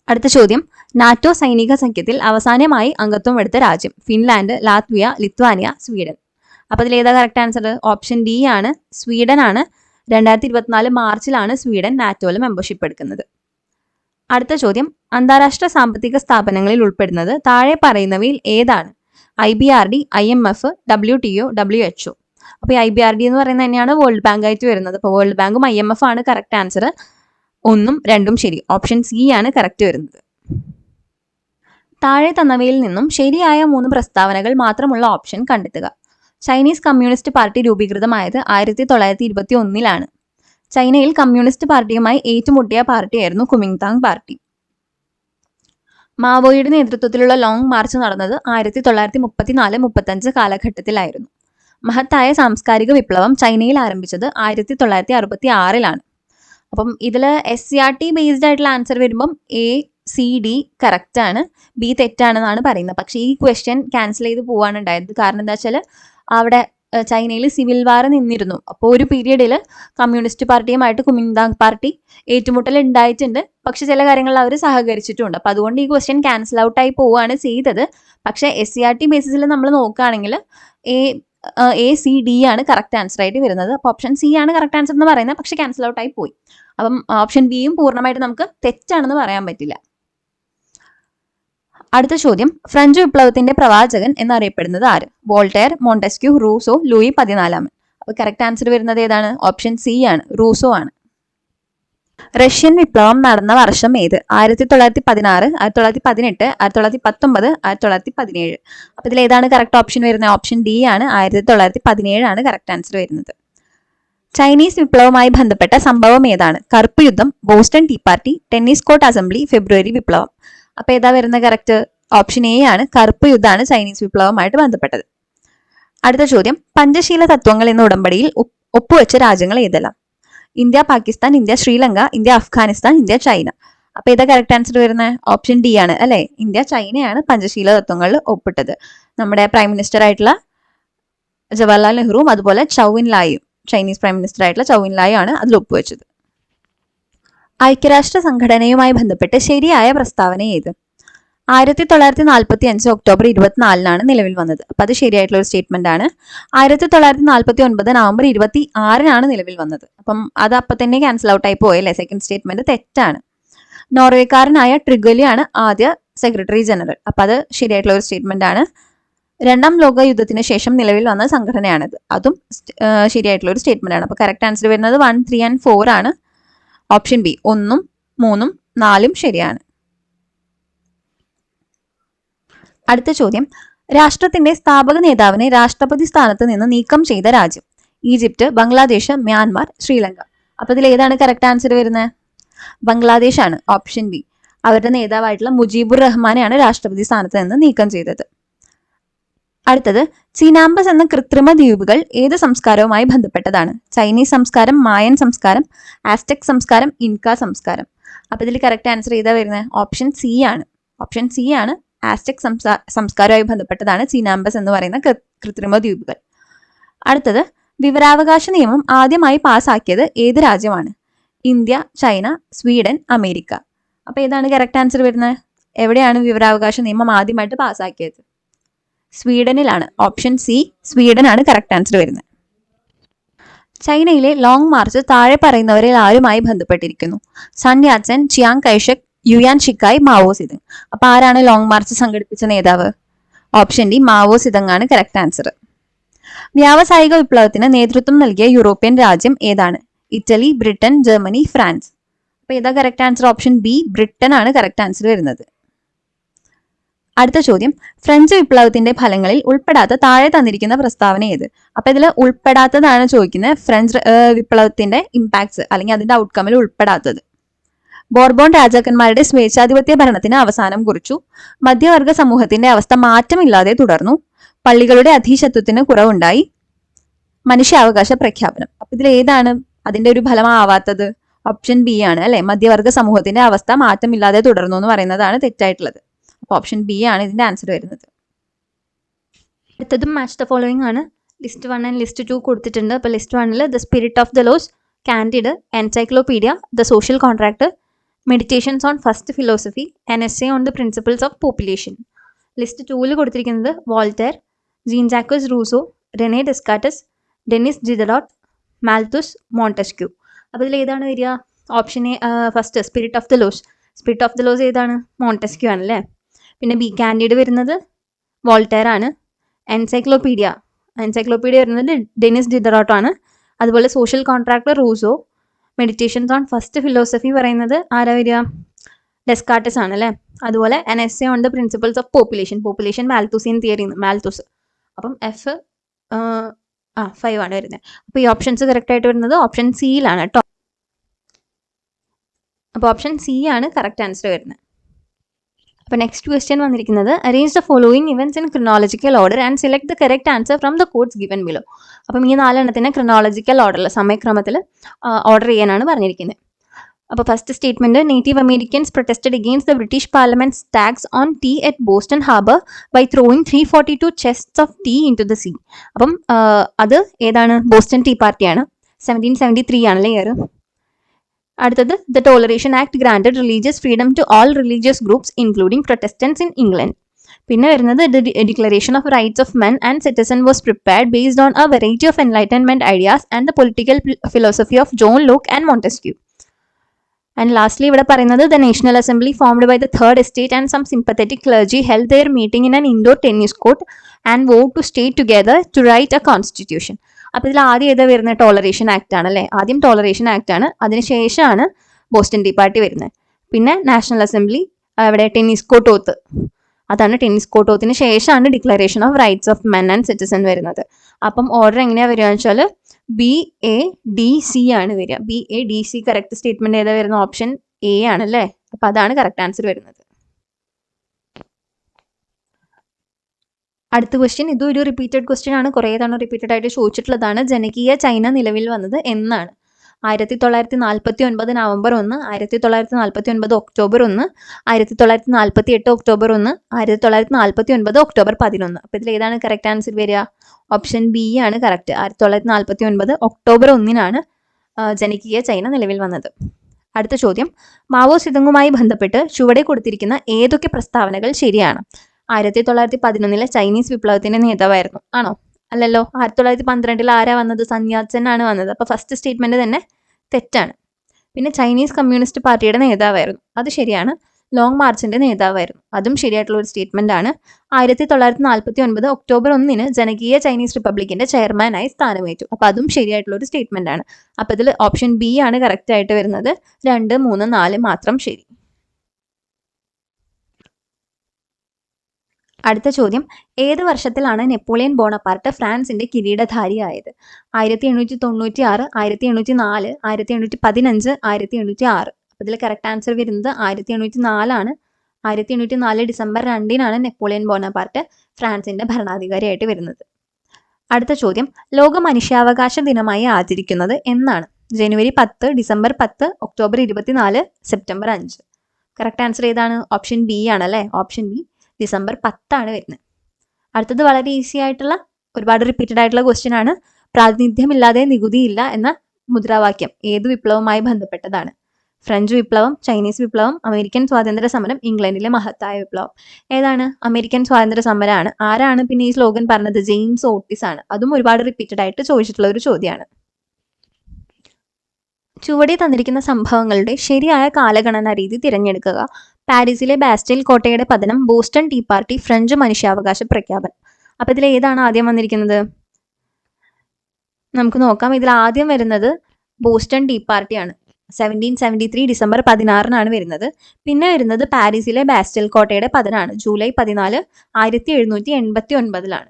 അടുത്ത ചോദ്യം, നാറ്റോ സൈനിക സഖ്യത്തിൽ അവസാനമായി അംഗത്വം എടുത്ത രാജ്യം? Finland, Latvia, Lithuania, Sweden. അപ്പൊ അതിൽ ഏതാ കറക്റ്റ് ആൻസർ? ഓപ്ഷൻ ഡി ആണ്, സ്വീഡൻ ആണ്. 2024 മാർച്ചിലാണ് സ്വീഡൻ നാറ്റോയിൽ മെമ്പർഷിപ്പ് എടുക്കുന്നത്. അടുത്ത ചോദ്യം, അന്താരാഷ്ട്ര സാമ്പത്തിക സ്ഥാപനങ്ങളിൽ ഉൾപ്പെടുന്നത് താഴെ പറയുന്നവയിൽ ഏതാണ്? IBRD, IMF, WTO, WHO. അപ്പോൾ ഈ IBRD എന്ന് പറയുന്നത് തന്നെയാണ് വേൾഡ് ബാങ്ക് ആയിട്ട് വരുന്നത്. അപ്പോൾ വേൾഡ് ബാങ്കും IMF ആണ് കറക്റ്റ് ആൻസർ. 1ഉം 2ഉം ശരി. ഓപ്ഷൻ സി ആണ് കറക്റ്റ് വരുന്നത്. താഴെ തന്നവയിൽ നിന്നും ശരിയായ 3 പ്രസ്താവനകൾ മാത്രമുള്ള ഓപ്ഷൻ കണ്ടെത്തുക. ചൈനീസ് കമ്മ്യൂണിസ്റ്റ് പാർട്ടി രൂപീകൃതമായത് 1921 ചൈനയിൽ കമ്മ്യൂണിസ്റ്റ് പാർട്ടിയുമായി ഏറ്റുമുട്ടിയ പാർട്ടിയായിരുന്നു കുമിങ്താങ് പാർട്ടി. മാവോയുടെ നേതൃത്വത്തിലുള്ള ലോങ് മാർച്ച് നടന്നത് 1934-35 കാലഘട്ടത്തിലായിരുന്നു. മഹത്തായ സാംസ്കാരിക വിപ്ലവം ചൈനയിൽ ആരംഭിച്ചത് 1966 അപ്പം ഇതിൽ SCRT ബേസ്ഡ് ആയിട്ടുള്ള ആൻസർ വരുമ്പം ACD കറക്റ്റ് ആണ്, B തെറ്റാണെന്നാണ് പറയുന്നത്. പക്ഷേ ഈ ക്വസ്റ്റ്യൻ ക്യാൻസൽ ചെയ്ത് പോവാണ് ഉണ്ടായത്. കാരണം എന്താ വെച്ചാൽ അവിടെ ചൈനയിൽ സിവിൽ വാർ നിന്നിരുന്നു. അപ്പോൾ ഒരു പീരീഡിൽ കമ്മ്യൂണിസ്റ്റ് പാർട്ടിയുമായിട്ട് കുമിങ്താങ് പാർട്ടി ഏറ്റുമുട്ടൽ ഉണ്ടായിട്ടുണ്ട്. പക്ഷെ ചില കാര്യങ്ങളിൽ അവർ സഹകരിച്ചിട്ടുണ്ട്. അപ്പോൾ അതുകൊണ്ട് ഈ ക്വസ്റ്റ്യൻ ക്യാൻസൽ ഔട്ടായി പോവുകയാണ് ചെയ്തത്. പക്ഷേ SCRT ബേസിസിൽ നമ്മൾ നോക്കുകയാണെങ്കിൽ ACD ആണ് കറക്റ്റ് ആൻസർ ആയിട്ട് വരുന്നത്. അപ്പോൾ ഓപ്ഷൻ സി ആണ് കറക്റ്റ് ആൻസർ എന്ന് പറയുന്നത്, പക്ഷെ ക്യാൻസൽ ഔട്ടായി പോയി. അപ്പം ഓപ്ഷൻ ബിയും പൂർണ്ണമായിട്ട് നമുക്ക് തെറ്റാണെന്ന് പറയാൻ പറ്റില്ല. അടുത്ത ചോദ്യം, ഫ്രഞ്ച് വിപ്ലവത്തിന്റെ പ്രവാചകൻ എന്നറിയപ്പെടുന്നത് ആര്? Voltaire, Montesquieu, Rousseau, Louis 14. അപ്പോൾ കറക്റ്റ് ആൻസർ വരുന്നത് ഏതാണ്? ഓപ്ഷൻ സി ആണ്, റൂസോ ആണ്. റഷ്യൻ വിപ്ലവം നടന്ന വർഷം ഏത്? 1916, 1918, 1919, 1917. അപ്പോൾ ഇതിൽ ഏതാണ് കറക്റ്റ് ഓപ്ഷൻ വരുന്നത്? ഓപ്ഷൻ ഡി ആണ്, 1917 ആണ് കറക്റ്റ് ആൻസർ വരുന്നത്. ചൈനീസ് വിപ്ലവവുമായി ബന്ധപ്പെട്ട സംഭവം ഏതാണ്? കറുപ്പ് യുദ്ധം, Boston tea party, tennis court assembly, February വിപ്ലവം. അപ്പൊ ഏതാ വരുന്ന കറക്റ്റ്? ഓപ്ഷൻ എ ആണ്, കറുപ്പ് യുദ്ധമാണ് ചൈനീസ് വിപ്ലവവുമായിട്ട് ബന്ധപ്പെട്ടത്. അടുത്ത ചോദ്യം, പഞ്ചശീല തത്വങ്ങൾ എന്ന ഉടമ്പടിയിൽ ഒപ്പുവെച്ച രാജ്യങ്ങൾ ഏതെല്ലാം? India, Pakistan, India, Sri Lanka, India, Afghanistan, India, China. അപ്പൊ ഏതാ കറക്റ്റ് ആൻസർ വരുന്നത്? ഓപ്ഷൻ ഡി ആണ് അല്ലെ, ഇന്ത്യ, ചൈനയാണ് പഞ്ചശീല തത്വങ്ങളിൽ ഒപ്പിട്ടത്. നമ്മുടെ പ്രൈം മിനിസ്റ്റർ ആയിട്ടുള്ള ജവഹർലാൽ നെഹ്റുവും അതുപോലെ ചൗവിൻലായും, ചൈനീസ് പ്രൈം മിനിസ്റ്റർ ആയിട്ടുള്ള ചൗവിൻലായും ആണ് അതിൽ ഒപ്പുവെച്ചത്. ഐക്യരാഷ്ട്ര സംഘടനയുമായി ബന്ധപ്പെട്ട് ശരിയായ പ്രസ്താവന ഏത്? 1945 ഒക്ടോബർ 24 നിലവിൽ വന്നത്. അപ്പൊ അത് ശരിയായിട്ടുള്ള ഒരു സ്റ്റേറ്റ്മെന്റ് ആണ്. 1949 നവംബർ 26 നിലവിൽ വന്നത്. അപ്പം അത് അപ്പം തന്നെ ക്യാൻസൽ ഔട്ട് ആയി പോയല്ലേ, സെക്കൻഡ് സ്റ്റേറ്റ്മെന്റ് തെറ്റാണ്. നോർവേക്കാരനായ ട്രിഗലിയാണ് ആദ്യ സെക്രട്ടറി ജനറൽ. അപ്പൊ അത് ശരിയായിട്ടുള്ള ഒരു സ്റ്റേറ്റ്മെന്റ് ആണ്. 2ാം ലോക യുദ്ധത്തിന് ശേഷം നിലവിൽ വന്ന സംഘടനയാണിത്. അതും ശരിയായിട്ടുള്ള ഒരു സ്റ്റേറ്റ്മെന്റ് ആണ്. അപ്പൊ കറക്റ്റ് ആൻസർ വരുന്നത് 1, 3 and 4 ആണ്. ഓപ്ഷൻ ബി 1ഉം 3ഉം 4ഉം ശരിയാണ്. അടുത്ത ചോദ്യം, രാഷ്ട്രത്തിന്റെ സ്ഥാപക നേതാവിനെ രാഷ്ട്രപതി സ്ഥാനത്ത് നിന്ന് നീക്കം ചെയ്ത രാജ്യം? Egypt, Bangladesh, Myanmar, Sri Lanka. അപ്പൊ ഇതിൽ ഏതാണ് കറക്റ്റ് ആൻസർ വരുന്നത്? ബംഗ്ലാദേശ് ആണ്, ഓപ്ഷൻ ബി. അവരുടെ നേതാവായിട്ടുള്ള മുജീബുർ റഹ്മാനെയാണ് രാഷ്ട്രപതി സ്ഥാനത്ത് നിന്ന് നീക്കം ചെയ്തത്. അടുത്തത്, ചീനാമ്പസ് എന്ന കൃത്രിമ ദ്വീപുകൾ ഏത് സംസ്കാരവുമായി ബന്ധപ്പെട്ടതാണ്? ചൈനീസ് സംസ്കാരം, മായൻ സംസ്കാരം, ആസ്ടെക് സംസ്കാരം, ഇൻക സംസ്കാരം. അപ്പൊ ഇതിൽ കറക്റ്റ് ആൻസർ ഏതാ വരുന്നത്? ഓപ്ഷൻ സി ആണ്. ഓപ്ഷൻ സി ആണ്, ആസ്ടെക് സംസ്കാരവുമായി ബന്ധപ്പെട്ടതാണ് ചീനാമ്പസ് എന്ന് പറയുന്ന കൃത്രിമ ദ്വീപുകൾ. അടുത്തത്, വിവരാവകാശ നിയമം ആദ്യമായി പാസ്സാക്കിയത് ഏത് രാജ്യമാണ്? India, China, Sweden, America. അപ്പൊ ഏതാണ് കറക്റ്റ് ആൻസർ വരുന്നത്? എവിടെയാണ് വിവരാവകാശ നിയമം ആദ്യമായിട്ട് പാസ്സാക്കിയത്? സ്വീഡനിലാണ്. ഓപ്ഷൻ സി, സ്വീഡൻ ആണ് കറക്റ്റ് ആൻസർ വരുന്നത്. ചൈനയിലെ ലോങ് മാർച്ച് താഴെ പറയുന്നവരിൽ ആരുമായി ബന്ധപ്പെട്ടിരിക്കുന്നു? Sun Yat sen, Chiang Kai shek, Yuan Shikai, Mao Zedong. അപ്പൊ ആരാണ് ലോങ് മാർച്ച് സംഘടിപ്പിച്ച നേതാവ്? ഓപ്ഷൻ ഡി, മാവോ സിതങ് ആണ് കറക്റ്റ് ആൻസർ. വ്യാവസായിക വിപ്ലവത്തിന് നേതൃത്വം നൽകിയ യൂറോപ്യൻ രാജ്യം ഏതാണ്? Italy, Britain, Germany, France. അപ്പൊ ഏതാ correct answer? Option B, Britain ആണ് കറക്റ്റ് ആൻസർ വരുന്നത്. അടുത്ത ചോദ്യം, ഫ്രഞ്ച് വിപ്ലവത്തിന്റെ ഫലങ്ങളിൽ ഉൾപ്പെടാത്ത താഴെ തന്നിരിക്കുന്ന പ്രസ്താവന ഏത്? അപ്പൊ ഇതിൽ ഉൾപ്പെടാത്തതാണ് ചോദിക്കുന്നത്, ഫ്രഞ്ച് വിപ്ലവത്തിന്റെ ഇമ്പാക്ട്സ് അല്ലെങ്കിൽ അതിന്റെ ഔട്ട്കമിൽ ഉൾപ്പെടാത്തത്. ബോർബോൺ രാജാക്കന്മാരുടെ സ്വേച്ഛാധിപത്യ ഭരണത്തിന് അവസാനം കുറിച്ചു. മധ്യവർഗ സമൂഹത്തിന്റെ അവസ്ഥ മാറ്റമില്ലാതെ തുടർന്നു. പള്ളികളുടെ അധീശത്വത്തിന് കുറവുണ്ടായി. മനുഷ്യാവകാശ പ്രഖ്യാപനം. അപ്പൊ ഇതിൽ ഏതാണ് അതിന്റെ ഒരു ഫലമാവാത്തത്? ഓപ്ഷൻ ബി ആണ് അല്ലെ. മധ്യവർഗ സമൂഹത്തിന്റെ അവസ്ഥ മാറ്റമില്ലാതെ തുടർന്നു എന്ന് പറയുന്നതാണ് തെറ്റായിട്ടുള്ളത്. അപ്പൊ ഓപ്ഷൻ ബി ആണ് ഇതിന്റെ ആൻസർ വരുന്നത്. അടുത്തതും മാച്ച് ദ ഫോളോയിങ് ആണ്. ലിസ്റ്റ് 1 ആൻഡ് ലിസ്റ്റ് 2 കൊടുത്തിട്ടുണ്ട്. അപ്പോൾ list 1 the spirit of the laws, Candide, encyclopedia, the social contract, meditations on first philosophy, an essay on the principles of population. List 2 കൊടുത്തിരിക്കുന്നത് Voltaire, Jean Jacques Rousseau, Rene Descartes, Denis Diderot, Malthus, Montesquieu. അപ്പോൾ ഇതിൽ ഏതാണ് വരിക? Option A first spirit of the laws. Spirit of the laws ഏതാണ്? Montesquieu ആണല്ലേ. പിന്നെ B Candide വരുന്നത് Voltaire ആണ്. എൻസൈക്ലോപീഡിയ വരുന്നത് ഡെനിസ് ഡിഡറോട്ട് ആണ്. അതുപോലെ social contract Rousseau. Meditations on first philosophy പറയുന്നത് ആരാ വരിക? ഡെസ്കാർട്ടസ് ആണ് അല്ലേ. അതുപോലെ an essay on the principles of population Malthusian theory, Malthus. അപ്പം എഫ് 5 ആണ് വരുന്നത്. അപ്പോൾ ഈ ഓപ്ഷൻസ് കറക്റ്റ് ആയിട്ട് വരുന്നത് ഓപ്ഷൻ സിയിലാണ് കേട്ടോ. അപ്പോൾ ഓപ്ഷൻ സി ആണ് കറക്റ്റ് ആൻസർ വരുന്നത്. അപ്പോൾ നെക്സ്റ്റ് ക്വസ്റ്റ്യൻ വന്നിരിക്കുന്നത് arrange the following events in chronological order and select the correct answer from the codes given below. അപ്പം ഈ 4 എണ്ണത്തിന് ക്രോണോളജിക്കൽ ഓർഡറിൽ സമയക്രമത്തിൽ ഓർഡർ ചെയ്യാനാണ് പറഞ്ഞിരിക്കുന്നത്. അപ്പോൾ first statement, native Americans protested against the British parliament's tax on tea at Boston harbour by throwing 342 chests of tea into the sea. അപ്പം അത് ഏതാണ്? ബോസ്റ്റൺ ടീ പാർട്ടിയാണ്. 1773 ആണല്ലേ ഇയർ. അടുത്തത് the toleration act granted religious freedom to all religious groups including protestants in England. പിന്നെ വരുന്നത് declaration of rights of men and citizen was prepared based on a variety of enlightenment ideas and the political philosophy of John Locke and Montesquieu. And lastly ഇവിടെ പറയുന്നത് the national assembly formed by the third estate and some sympathetic clergy held their meeting in an indoor tennis court and vote to stay together to write a constitution. അപ്പോൾ ഇതിൽ ആദ്യം ഏതാ വരുന്നത്? Toleration act ആണ് അല്ലേ. ആദ്യം toleration act ആണ്, അതിനുശേഷമാണ് ബോസ്റ്റൺ ടീ പാർട്ടി വരുന്നത്. പിന്നെ നാഷണൽ അസംബ്ലി അവിടെ ടെന്നീസ് കോർട്ട് ഓത്ത്, അതാണ് ടെന്നീസ് കോർട്ട് ഓത്തിന് ശേഷമാണ് declaration of rights of men and citizen വരുന്നത്. അപ്പം ഓർഡർ എങ്ങനെയാണ് വരിക എന്ന് വെച്ചാൽ BADC ആണ് വരിക. BADC കറക്റ്റ് സ്റ്റേറ്റ്മെന്റ് ഏതാ വരുന്നത്? ഓപ്ഷൻ എ ആണല്ലേ. അപ്പം അതാണ് കറക്റ്റ് ആൻസർ വരുന്നത്. അടുത്ത ക്വസ്റ്റ്യൻ, ഇതും ഒരു റിപ്പീറ്റഡ് ക്വസ്റ്റ്യൻ ആണ്, കുറേ തവണ റിപ്പീറ്റഡ് ആയിട്ട് ചോദിച്ചിട്ടുള്ളതാണ്. ജനകീയ ചൈന നിലവിൽ വന്നത് എന്നാണ്? 1949 നവംബർ 1, 1949 ഒക്ടോബർ 1, 1948 ഒക്ടോബർ 1, 1949 ഒക്ടോബർ 11. അപ്പോൾ ഇതിൽ ഏതാണ് കറക്റ്റ് ആൻസർ വരിക? ഓപ്ഷൻ ബി ആണ് കറക്റ്റ്. 1949 ഒക്ടോബർ 1 ജനകീയ ചൈന നിലവിൽ വന്നത്. അടുത്ത ചോദ്യം, മാവോ സിതങ്ങുമായി ബന്ധപ്പെട്ട് ചുവടെ കൊടുത്തിരിക്കുന്ന ഏതൊക്കെ പ്രസ്താവനകൾ ശരിയാണ്? 1911 ചൈനീസ് വിപ്ലവത്തിന്റെ നേതാവായിരുന്നു ആണോ? അല്ലല്ലോ. 1912 ആരാ വന്നത്? സന്യാസൻ ആണ് വന്നത്. അപ്പോൾ ഫസ്റ്റ് സ്റ്റേറ്റ്മെന്റ് തന്നെ തെറ്റാണ്. പിന്നെ ചൈനീസ് കമ്മ്യൂണിസ്റ്റ് പാർട്ടിയുടെ നേതാവായിരുന്നു, അത് ശരിയാണ്. ലോങ് മാർച്ചിന്റെ നേതാവായിരുന്നു, അതും ശരിയായിട്ടുള്ള ഒരു സ്റ്റേറ്റ്മെന്റ് ആണ്. 1949 ഒക്ടോബർ 1 ജനകീയ ചൈനീസ് റിപ്പബ്ലിക്കിന്റെ ചെയർമാനായി സ്ഥാനമേറ്റു. അപ്പോൾ അതും ശരിയായിട്ടുള്ള ഒരു സ്റ്റേറ്റ്മെന്റ് ആണ്. അപ്പോൾ ഇതിൽ ഓപ്ഷൻ ബി ആണ് കറക്റ്റ് ആയിട്ട് വരുന്നത്. 2, 3, 4 മാത്രം ശരി. അടുത്ത ചോദ്യം, ഏത് വർഷത്തിലാണ് നെപ്പോളിയൻ ബോണപ്പാർട്ട് ഫ്രാൻസിന്റെ കിരീടധാരിയായത്? 1896, 1804, 1815, 1806. അപ്പോൾ ഇതിൽ കറക്റ്റ് ആൻസർ വരുന്നത് 1804 ആണ്. 1804 ഡിസംബർ 2 നെപ്പോളിയൻ ബോണപ്പാർട്ട് ഫ്രാൻസിന്റെ ഭരണാധികാരിയായിട്ട് വരുന്നത്. അടുത്ത ചോദ്യം, ലോക മനുഷ്യാവകാശ ദിനമായി ആചരിക്കുന്നത് എന്നാണ്? ജനുവരി 10, December 10, October 24, September 5. Correct answer ഏതാണ്? ഓപ്ഷൻ ബി ആണല്ലേ. ഓപ്ഷൻ ബി ഡിസംബർ 10 വരുന്നത്. അടുത്തത് വളരെ ഈസി ആയിട്ടുള്ള, ഒരുപാട് റിപ്പീറ്റഡ് ആയിട്ടുള്ള ക്വസ്റ്റ്യൻ ആണ്. പ്രാതിനിധ്യമില്ലാതെ നികുതിയില്ല എന്ന മുദ്രാവാക്യം ഏത് വിപ്ലവവുമായി ബന്ധപ്പെട്ടതാണ്? ഫ്രഞ്ച് വിപ്ലവം, ചൈനീസ് വിപ്ലവം, അമേരിക്കൻ സ്വാതന്ത്ര്യ സമരം, ഇംഗ്ലണ്ടിലെ മഹത്തായ വിപ്ലവം. ഏതാണ്? അമേരിക്കൻ സ്വാതന്ത്ര്യ സമരമാണ്. ആരാണ് പിന്നെ ഈ സ്ലോഗൻ പറഞ്ഞത്? ജെയിംസ് ഓട്ടിസ് ആണ്. അതും ഒരുപാട് റിപ്പീറ്റഡ് ആയിട്ട് ചോദിച്ചിട്ടുള്ള ഒരു ചോദ്യമാണ്. ചുവടെ തന്നിരിക്കുന്ന സംഭവങ്ങളുടെ ശരിയായ കാലഗണന രീതി തിരഞ്ഞെടുക്കുക. പാരീസിലെ ബാസ്റ്റൈൽ കോട്ടയുടെ പതനം, ബോസ്റ്റൺ ടീ പാർട്ടി, ഫ്രഞ്ച് മനുഷ്യാവകാശ പ്രഖ്യാപനം. അപ്പോൾ ഇതിൽ ഏതാണ് ആദ്യം വന്നിരിക്കുന്നത്? നമുക്ക് നോക്കാം. ഇതിൽ ആദ്യം വരുന്നത് ബോസ്റ്റൺ ടീ പാർട്ടിയാണ്. 1773 ഡിസംബർ 16 വരുന്നത്. പിന്നെ വരുന്നത് പാരീസിലെ ബാസ്റ്റൽ കോട്ടയുടെ പതനാണ് ജൂലൈ 14, 1789.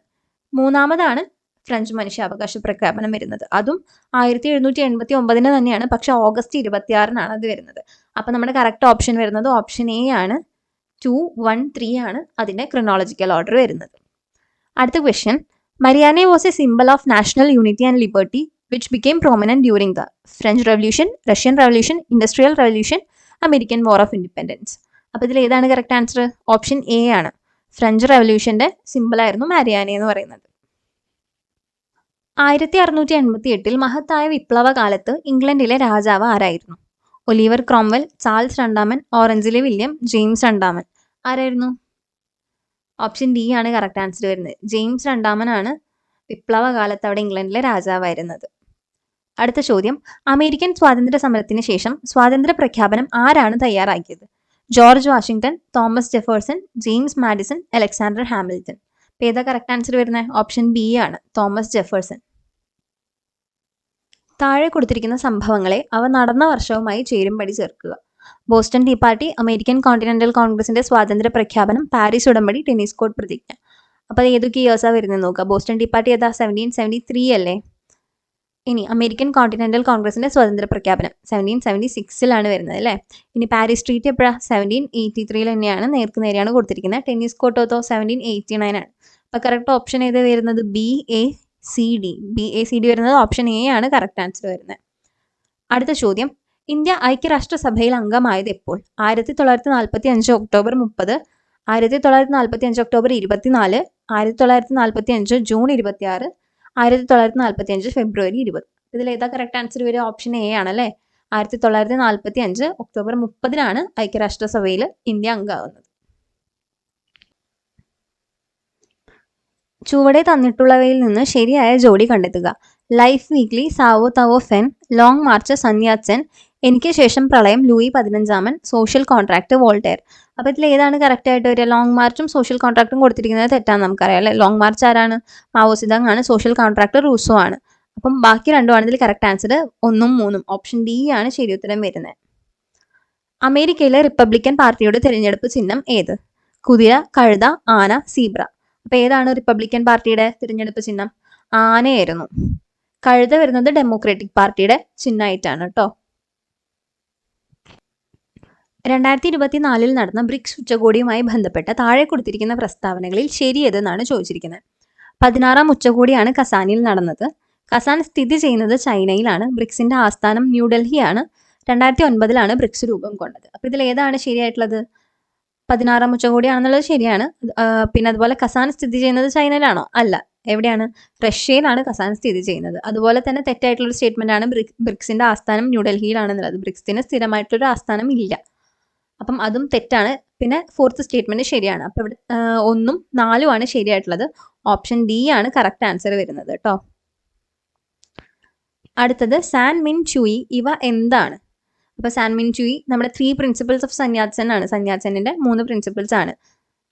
മൂന്നാമതാണ് ഫ്രഞ്ച് മനുഷ്യാവകാശ പ്രഖ്യാപനം വരുന്നത്. അതും 1789 തന്നെയാണ്, പക്ഷെ ഓഗസ്റ്റ് 26 അത് വരുന്നത്. അപ്പം നമ്മുടെ കറക്റ്റ് ഓപ്ഷൻ വരുന്നത് ഓപ്ഷൻ എ ആണ്. 213 ആണ് അതിൻ്റെ ക്രൊണോളജിക്കൽ ഓർഡർ വരുന്നത്. അടുത്ത question, മരിയാനെ was A symbol of national unity and liberty which became prominent during the French Revolution, Russian Revolution, Industrial Revolution, American War of Independence. അപ്പോൾ ഇതിൽ ഏതാണ് കറക്റ്റ് ആൻസർ? ഓപ്ഷൻ എ ആണ്. French റവല്യൂഷന്റെ സിമ്പിളായിരുന്നു മാരിയാനെ എന്ന് പറയുന്നത്. 1688 മഹത്തായ വിപ്ലവ കാലത്ത് ഇംഗ്ലണ്ടിലെ രാജാവ് ആരായിരുന്നു? ഒലിവർ ക്രോംവെൽ, ചാൾസ് രണ്ടാമൻ, ഓറഞ്ചിലെ വില്യം, ജെയിംസ് രണ്ടാമൻ. ആരായിരുന്നു? ഓപ്ഷൻ ഡി ആണ് കറക്റ്റ് ആൻസർ വരുന്നത്. ജെയിംസ് രണ്ടാമനാണ് വിപ്ലവ കാലത്ത് അവിടെ ഇംഗ്ലണ്ടിലെ രാജാവായിരുന്നത്. അടുത്ത ചോദ്യം, അമേരിക്കൻ സ്വാതന്ത്ര്യ സമരത്തിന് ശേഷം സ്വാതന്ത്ര്യ പ്രഖ്യാപനം ആരാണ് തയ്യാറാക്കിയത്? George Washington, Thomas Jefferson, James Madison, Alexander Hamilton. അപ്പോൾ ഏതാ കറക്റ്റ് ആൻസർ വരുന്നത്? ഓപ്ഷൻ ബി ആണ്, തോമസ് ജെഫേഴ്സൺ. താഴെ കൊടുത്തിരിക്കുന്ന സംഭവങ്ങളെ അവ നടന്ന വർഷവുമായി ചേരുംപടി ചേർക്കുക. Boston tea party, American continental കോൺഗ്രസിന്റെ സ്വാതന്ത്ര്യ പ്രഖ്യാപനം, പാരീസ് ഉടമ്പടി, ടെന്നീസ് കോർട്ട് പ്രതിജ്ഞ. അപ്പോൾ ഏതൊക്കെ ഇയേഴ്സാണ് വരുന്നത് നോക്കുക. ബോസ്റ്റൺ ടീ പാർട്ടി ഏതാ? 1773 അല്ലേ? ഇനി അമേരിക്കൻ കോണ്ടിനെന്റൽ കോൺഗ്രസിന്റെ സ്വാതന്ത്ര്യ പ്രഖ്യാപനം 1776 വരുന്നത് അല്ലേ? ഇനി പാരീസ് ട്രീറ്റി എപ്പോഴാണ്? 1783 തന്നെയാണ്, നേർക്ക് നേരെയാണ് കൊടുത്തിരിക്കുന്നത്. ടെന്നീസ് കോർട്ടോ 1789 ആണ്. അപ്പോൾ കറക്റ്റ് ഓപ്ഷൻ ഏത് വരുന്നത്? BACD. BACD വരുന്നത് ഓപ്ഷൻ എ ആണ് കറക്റ്റ് ആൻസർ വരുന്നത്. അടുത്ത ചോദ്യം, ഇന്ത്യ ഐക്യരാഷ്ട്രസഭയിൽ അംഗമായത് എപ്പോൾ? 1945 ഒക്ടോബർ 30, 1945 ഒക്ടോബർ 24, 1945 ജൂൺ 26, 1945 ഫെബ്രുവരി 20. ഇതിൽ ഏതാ കറക്റ്റ് ആൻസർ വരിക? ഓപ്ഷൻ എ ആണല്ലേ. 1945 ഒക്ടോബർ 30 ഐക്യരാഷ്ട്രസഭയിൽ ഇന്ത്യ അംഗമാകുന്നത്. ചുവടെ തന്നിട്ടുള്ളവയിൽ നിന്ന് ശരിയായ ജോഡി കണ്ടെത്തുക. ലൈഫ് വീക്ക്ലി, സാവോ തവോ ഫെൻ, ലോങ് മാർച്ച്, സന്യാസൻ, എനിക്ക് ശേഷം പ്രളയം, ലൂയി 15, സോഷ്യൽ കോൺട്രാക്ട്, വോൾട്ടയർ. അപ്പോൾ ഇതിൽ ഏതാണ് കറക്റ്റ് ആയിട്ട് വരിക? ലോങ് മാർച്ചും സോഷ്യൽ കോൺട്രാക്റ്റും കൊടുത്തിരിക്കുന്നത് തെറ്റാന്ന് നമുക്കറിയാം അല്ലേ. ലോങ് മാർച്ച് ആരാണ്? മാവോ സിതാങ് ആണ്. സോഷ്യൽ കോൺട്രാക്ട് റൂസോ ആണ്. അപ്പം ബാക്കി രണ്ടുമാണ് ഇതിൽ കറക്റ്റ് ആൻസർ. 1ഉം 3ഉം ഓപ്ഷൻ ഡി ആണ് ശരി ഉത്തരം വരുന്നത്. അമേരിക്കയിലെ റിപ്പബ്ലിക്കൻ പാർട്ടിയുടെ തിരഞ്ഞെടുപ്പ് ചിഹ്നം ഏത്? കുതിര, കഴുത, ആന, സീബ്ര. അപ്പോൾ ഏതാണ് റിപ്പബ്ലിക്കൻ പാർട്ടിയുടെ തിരഞ്ഞെടുപ്പ് ചിഹ്നം? ആനയായിരുന്നു. കഴുത വരുന്നത് ഡെമോക്രാറ്റിക് പാർട്ടിയുടെ ചിഹ്നമായിട്ടാണ് കേട്ടോ. 2024 നടന്ന ബ്രിക്സ് ഉച്ചകോടിയുമായി ബന്ധപ്പെട്ട താഴെ കൊടുത്തിരിക്കുന്ന പ്രസ്താവനകളിൽ ശരിയേതെന്നാണ് ചോദിച്ചിരിക്കുന്നത്. 16ാം ഉച്ചകോടിയാണ് കസാനിൽ നടന്നത്. കസാൻ സ്ഥിതി ചെയ്യുന്നത് ചൈനയിലാണ്. ബ്രിക്സിന്റെ ആസ്ഥാനം ന്യൂഡൽഹിയാണ്. 2009 ബ്രിക്സ് രൂപം കൊണ്ടത്. അപ്പോൾ ഇതിൽ ഏതാണ് ശരിയായിട്ടുള്ളത്? 16ാം ഉച്ചകോടിയാണെന്നുള്ളത് ശരിയാണ്. പിന്നെ അതുപോലെ കസാൻ സ്ഥിതി ചെയ്യുന്നത് ചൈനയിലാണോ? അല്ല. എവിടെയാണ്? റഷ്യയിലാണ് കസാൻ സ്ഥിതി ചെയ്യുന്നത്. അതുപോലെ തന്നെ തെറ്റായിട്ടുള്ളൊരു സ്റ്റേറ്റ്മെന്റ് ആണ് ബ്രിക്സിന്റെ ആസ്ഥാനം ന്യൂഡൽഹിയിലാണെന്നുള്ളത്. ബ്രിക്സിന് സ്ഥിരമായിട്ടുള്ളൊരു ആസ്ഥാനം ഇല്ല. അപ്പം അതും തെറ്റാണ്. പിന്നെ 4th സ്റ്റേറ്റ്മെന്റ് ശരിയാണ്. അപ്പോൾ ഇവിടെ 1ഉം 4ഉം ആണ് ശരിയായിട്ടുള്ളത്. ഓപ്ഷൻ ഡി ആണ് കറക്റ്റ് ആൻസർ വരുന്നത് കേട്ടോ. അടുത്തത് സാൻ മിൻ ചൂയി ഇവ എന്താണ്? അപ്പോൾ സാൻ മിൻ ചൂയി നമ്മുടെ 3 പ്രിൻസിപ്പിൾസ് ഓഫ് സന്യാസൻ ആണ്. സന്യാസനിന്റെ 3 പ്രിൻസിപ്പിൾസ് ആണ്.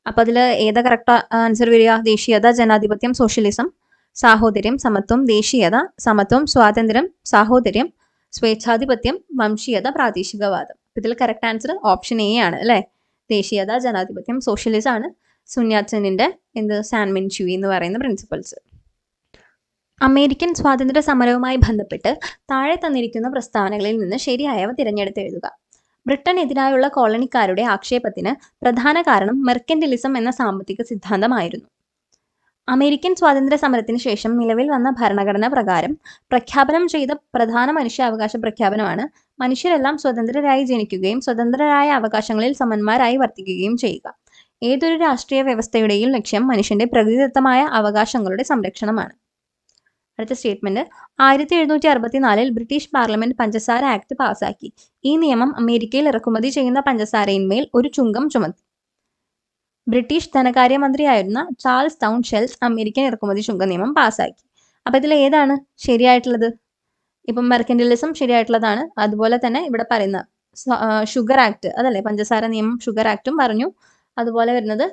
അപ്പോൾ അതിൽ ഏതാ കറക്റ്റ് ആൻസർ വരിക? ദേശീയത, ജനാധിപത്യം, സോഷ്യലിസം, സാഹോദര്യം, സമത്വം. ദേശീയത, സമത്വം, സ്വാതന്ത്ര്യം, സാഹോദര്യം, സ്വേച്ഛാധിപത്യം, വംശീയത, പ്രാദേശികവാദം. ഇതിൽ കറക്റ്റ് ആൻസർ ഓപ്ഷൻ എ ആണ് അല്ലേ. ദേശീയത, ജനാധിപത്യം, സോഷ്യലിസം ആണ് സുന്യാസനിന്റെ സാൻ മിൻ ചൂയി എന്ന് പറയുന്ന പ്രിൻസിപ്പിൾസ്. അമേരിക്കൻ സ്വാതന്ത്ര്യ സമരവുമായി ബന്ധപ്പെട്ട് താഴെ തന്നിരിക്കുന്ന പ്രസ്താവനകളിൽ നിന്ന് ശരിയായവ തിരഞ്ഞെടുത്തെഴുതുക. ബ്രിട്ടനെതിരായുള്ള കോളനിക്കാരുടെ ആക്ഷേപത്തിന് പ്രധാന കാരണം മെർക്കന്റിലിസം എന്ന സാമ്പത്തിക സിദ്ധാന്തമായിരുന്നു. അമേരിക്കൻ സ്വാതന്ത്ര്യ സമരത്തിന് ശേഷം നിലവിൽ വന്ന ഭരണഘടന പ്രകാരം പ്രഖ്യാപനം ചെയ്ത പ്രധാന മനുഷ്യാവകാശ പ്രഖ്യാപനമാണ് മനുഷ്യരെല്ലാം സ്വതന്ത്രരായി ജനിക്കുകയും സ്വതന്ത്രരായ അവകാശങ്ങളിൽ സമന്മാരായി വർത്തിക്കുകയും ചെയ്യുക. ഏതൊരു രാഷ്ട്രീയ വ്യവസ്ഥയുടെയും ലക്ഷ്യം മനുഷ്യന്റെ പ്രകൃതിദത്തമായ അവകാശങ്ങളുടെ സംരക്ഷണമാണ്. അടുത്ത സ്റ്റേറ്റ്മെന്റ്, 1764 ബ്രിട്ടീഷ് പാർലമെന്റ് പഞ്ചസാര ആക്ട് പാസാക്കി. ഈ നിയമം അമേരിക്കയിൽ ഇറക്കുമതി ചെയ്യുന്ന പഞ്ചസാരയിന്മേൽ ഒരു ചുങ്കം ചുമത്തി. ബ്രിട്ടീഷ് ധനകാര്യമന്ത്രിയായിരുന്ന ചാൾസ് ടൗൺഷെൽസ് അമേരിക്കൻ ഇറക്കുമതി ചുങ്ക നിയമം പാസാക്കി. അപ്പോൾ ഇതിൽ ഏതാണ് ശരിയായിട്ടുള്ളത്? ഇപ്പം മെർക്കന്റിലിസം ശരിയായിട്ടുള്ളതാണ്. അതുപോലെ തന്നെ ഇവിടെ പറയുന്ന ഷുഗർ ആക്ട് അതല്ലേ, പഞ്ചസാര നിയമം ഷുഗർ ആക്ടും പറഞ്ഞു. അതുപോലെ വരുന്നത്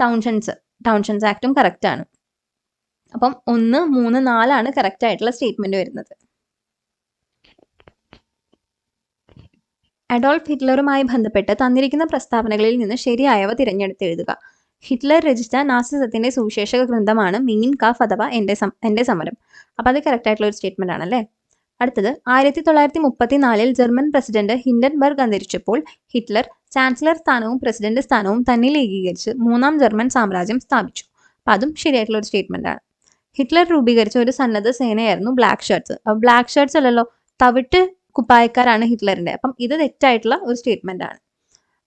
ടൗൺഷൻസ് ആക്ടും കറക്റ്റ് ആണ്. അപ്പം 1, 3, 4 ആണ് കറക്റ്റ് ആയിട്ടുള്ള സ്റ്റേറ്റ്മെന്റ് വരുന്നത്. അഡോൾഫ് ഹിറ്റ്ലറുമായി ബന്ധപ്പെട്ട് തന്നിരിക്കുന്ന പ്രസ്താവനകളിൽ നിന്ന് ശരിയായവ തിരഞ്ഞെടുത്തെഴുതുക. ഹിറ്റ്ലർ രചിച്ച നാസിസത്തിന്റെ സുവിശേഷക ഗ്രന്ഥമാണ് മീൻ കാഫ് അഥവാ എൻ്റെ സമരം. അപ്പം അത് കറക്റ്റ് ആയിട്ടുള്ള ഒരു സ്റ്റേറ്റ്മെന്റ് ആണല്ലേ. അടുത്തത് 1934 ജർമ്മൻ പ്രസിഡന്റ് ഹിൻഡൻബർഗ് അന്തരിച്ചപ്പോൾ ഹിറ്റ്ലർ ചാൻസലർ സ്ഥാനവും പ്രസിഡന്റ് സ്ഥാനവും തന്നിൽ ഏകീകരിച്ച് മൂന്നാം ജർമ്മൻ സാമ്രാജ്യം സ്ഥാപിച്ചു. അപ്പം അതും ശരിയായിട്ടുള്ള ഒരു സ്റ്റേറ്റ്മെന്റ് ആണ്. ഹിറ്റ്ലർ രൂപീകരിച്ച ഒരു സന്നദ്ധ സേനയായിരുന്നു ബ്ലാക്ക് ഷർട്ട്സ്. അപ്പോൾ ബ്ലാക്ക് ഷർട്ട്സ് അല്ലല്ലോ, തവിട്ട് കുപ്പായക്കാരാണ് ഹിറ്റ്ലറിന്റെ. അപ്പം ഇത് തെറ്റായിട്ടുള്ള ഒരു സ്റ്റേറ്റ്മെന്റ് ആണ്.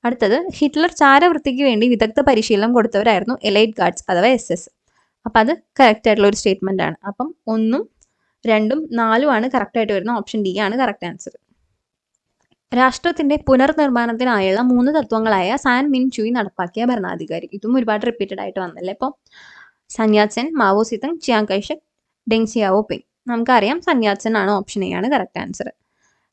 അടുത്തത് ഹിറ്റ്ലർ ചാരവൃത്തിക്ക് വേണ്ടി വിദഗ്ധ പരിശീലനം കൊടുത്തവരായിരുന്നു എലൈറ്റ് ഗാർഡ്സ് അഥവാ SS. അപ്പം അത് കറക്റ്റ് ആയിട്ടുള്ള ഒരു സ്റ്റേറ്റ്മെന്റ് ആണ്. അപ്പം 1, 2, 4 ആണ് കറക്റ്റ് ആയിട്ട് വരുന്ന ഓപ്ഷൻ ഡി ആണ് കറക്റ്റ് ആൻസർ. രാഷ്ട്രത്തിന്റെ പുനർനിർമ്മാണത്തിനായുള്ള 3 തത്വങ്ങളായ സാൻ മിൻ ചുയി നടപ്പാക്കിയ ഭരണാധികാരി. ഇതും ഒരുപാട് റിപ്പീറ്റഡ് ആയിട്ട് വന്നല്ലേ. ഇപ്പോൾ സന്യാസൻ, മാവോ സിതങ്, ചിയാങ് കൈഷക്, ഡെങ് സിയാവോപിങ്. നമുക്കറിയാം സന്യാസൻ ആണ്, ഓപ്ഷൻ എ ആണ് കറക്റ്റ് ആൻസർ.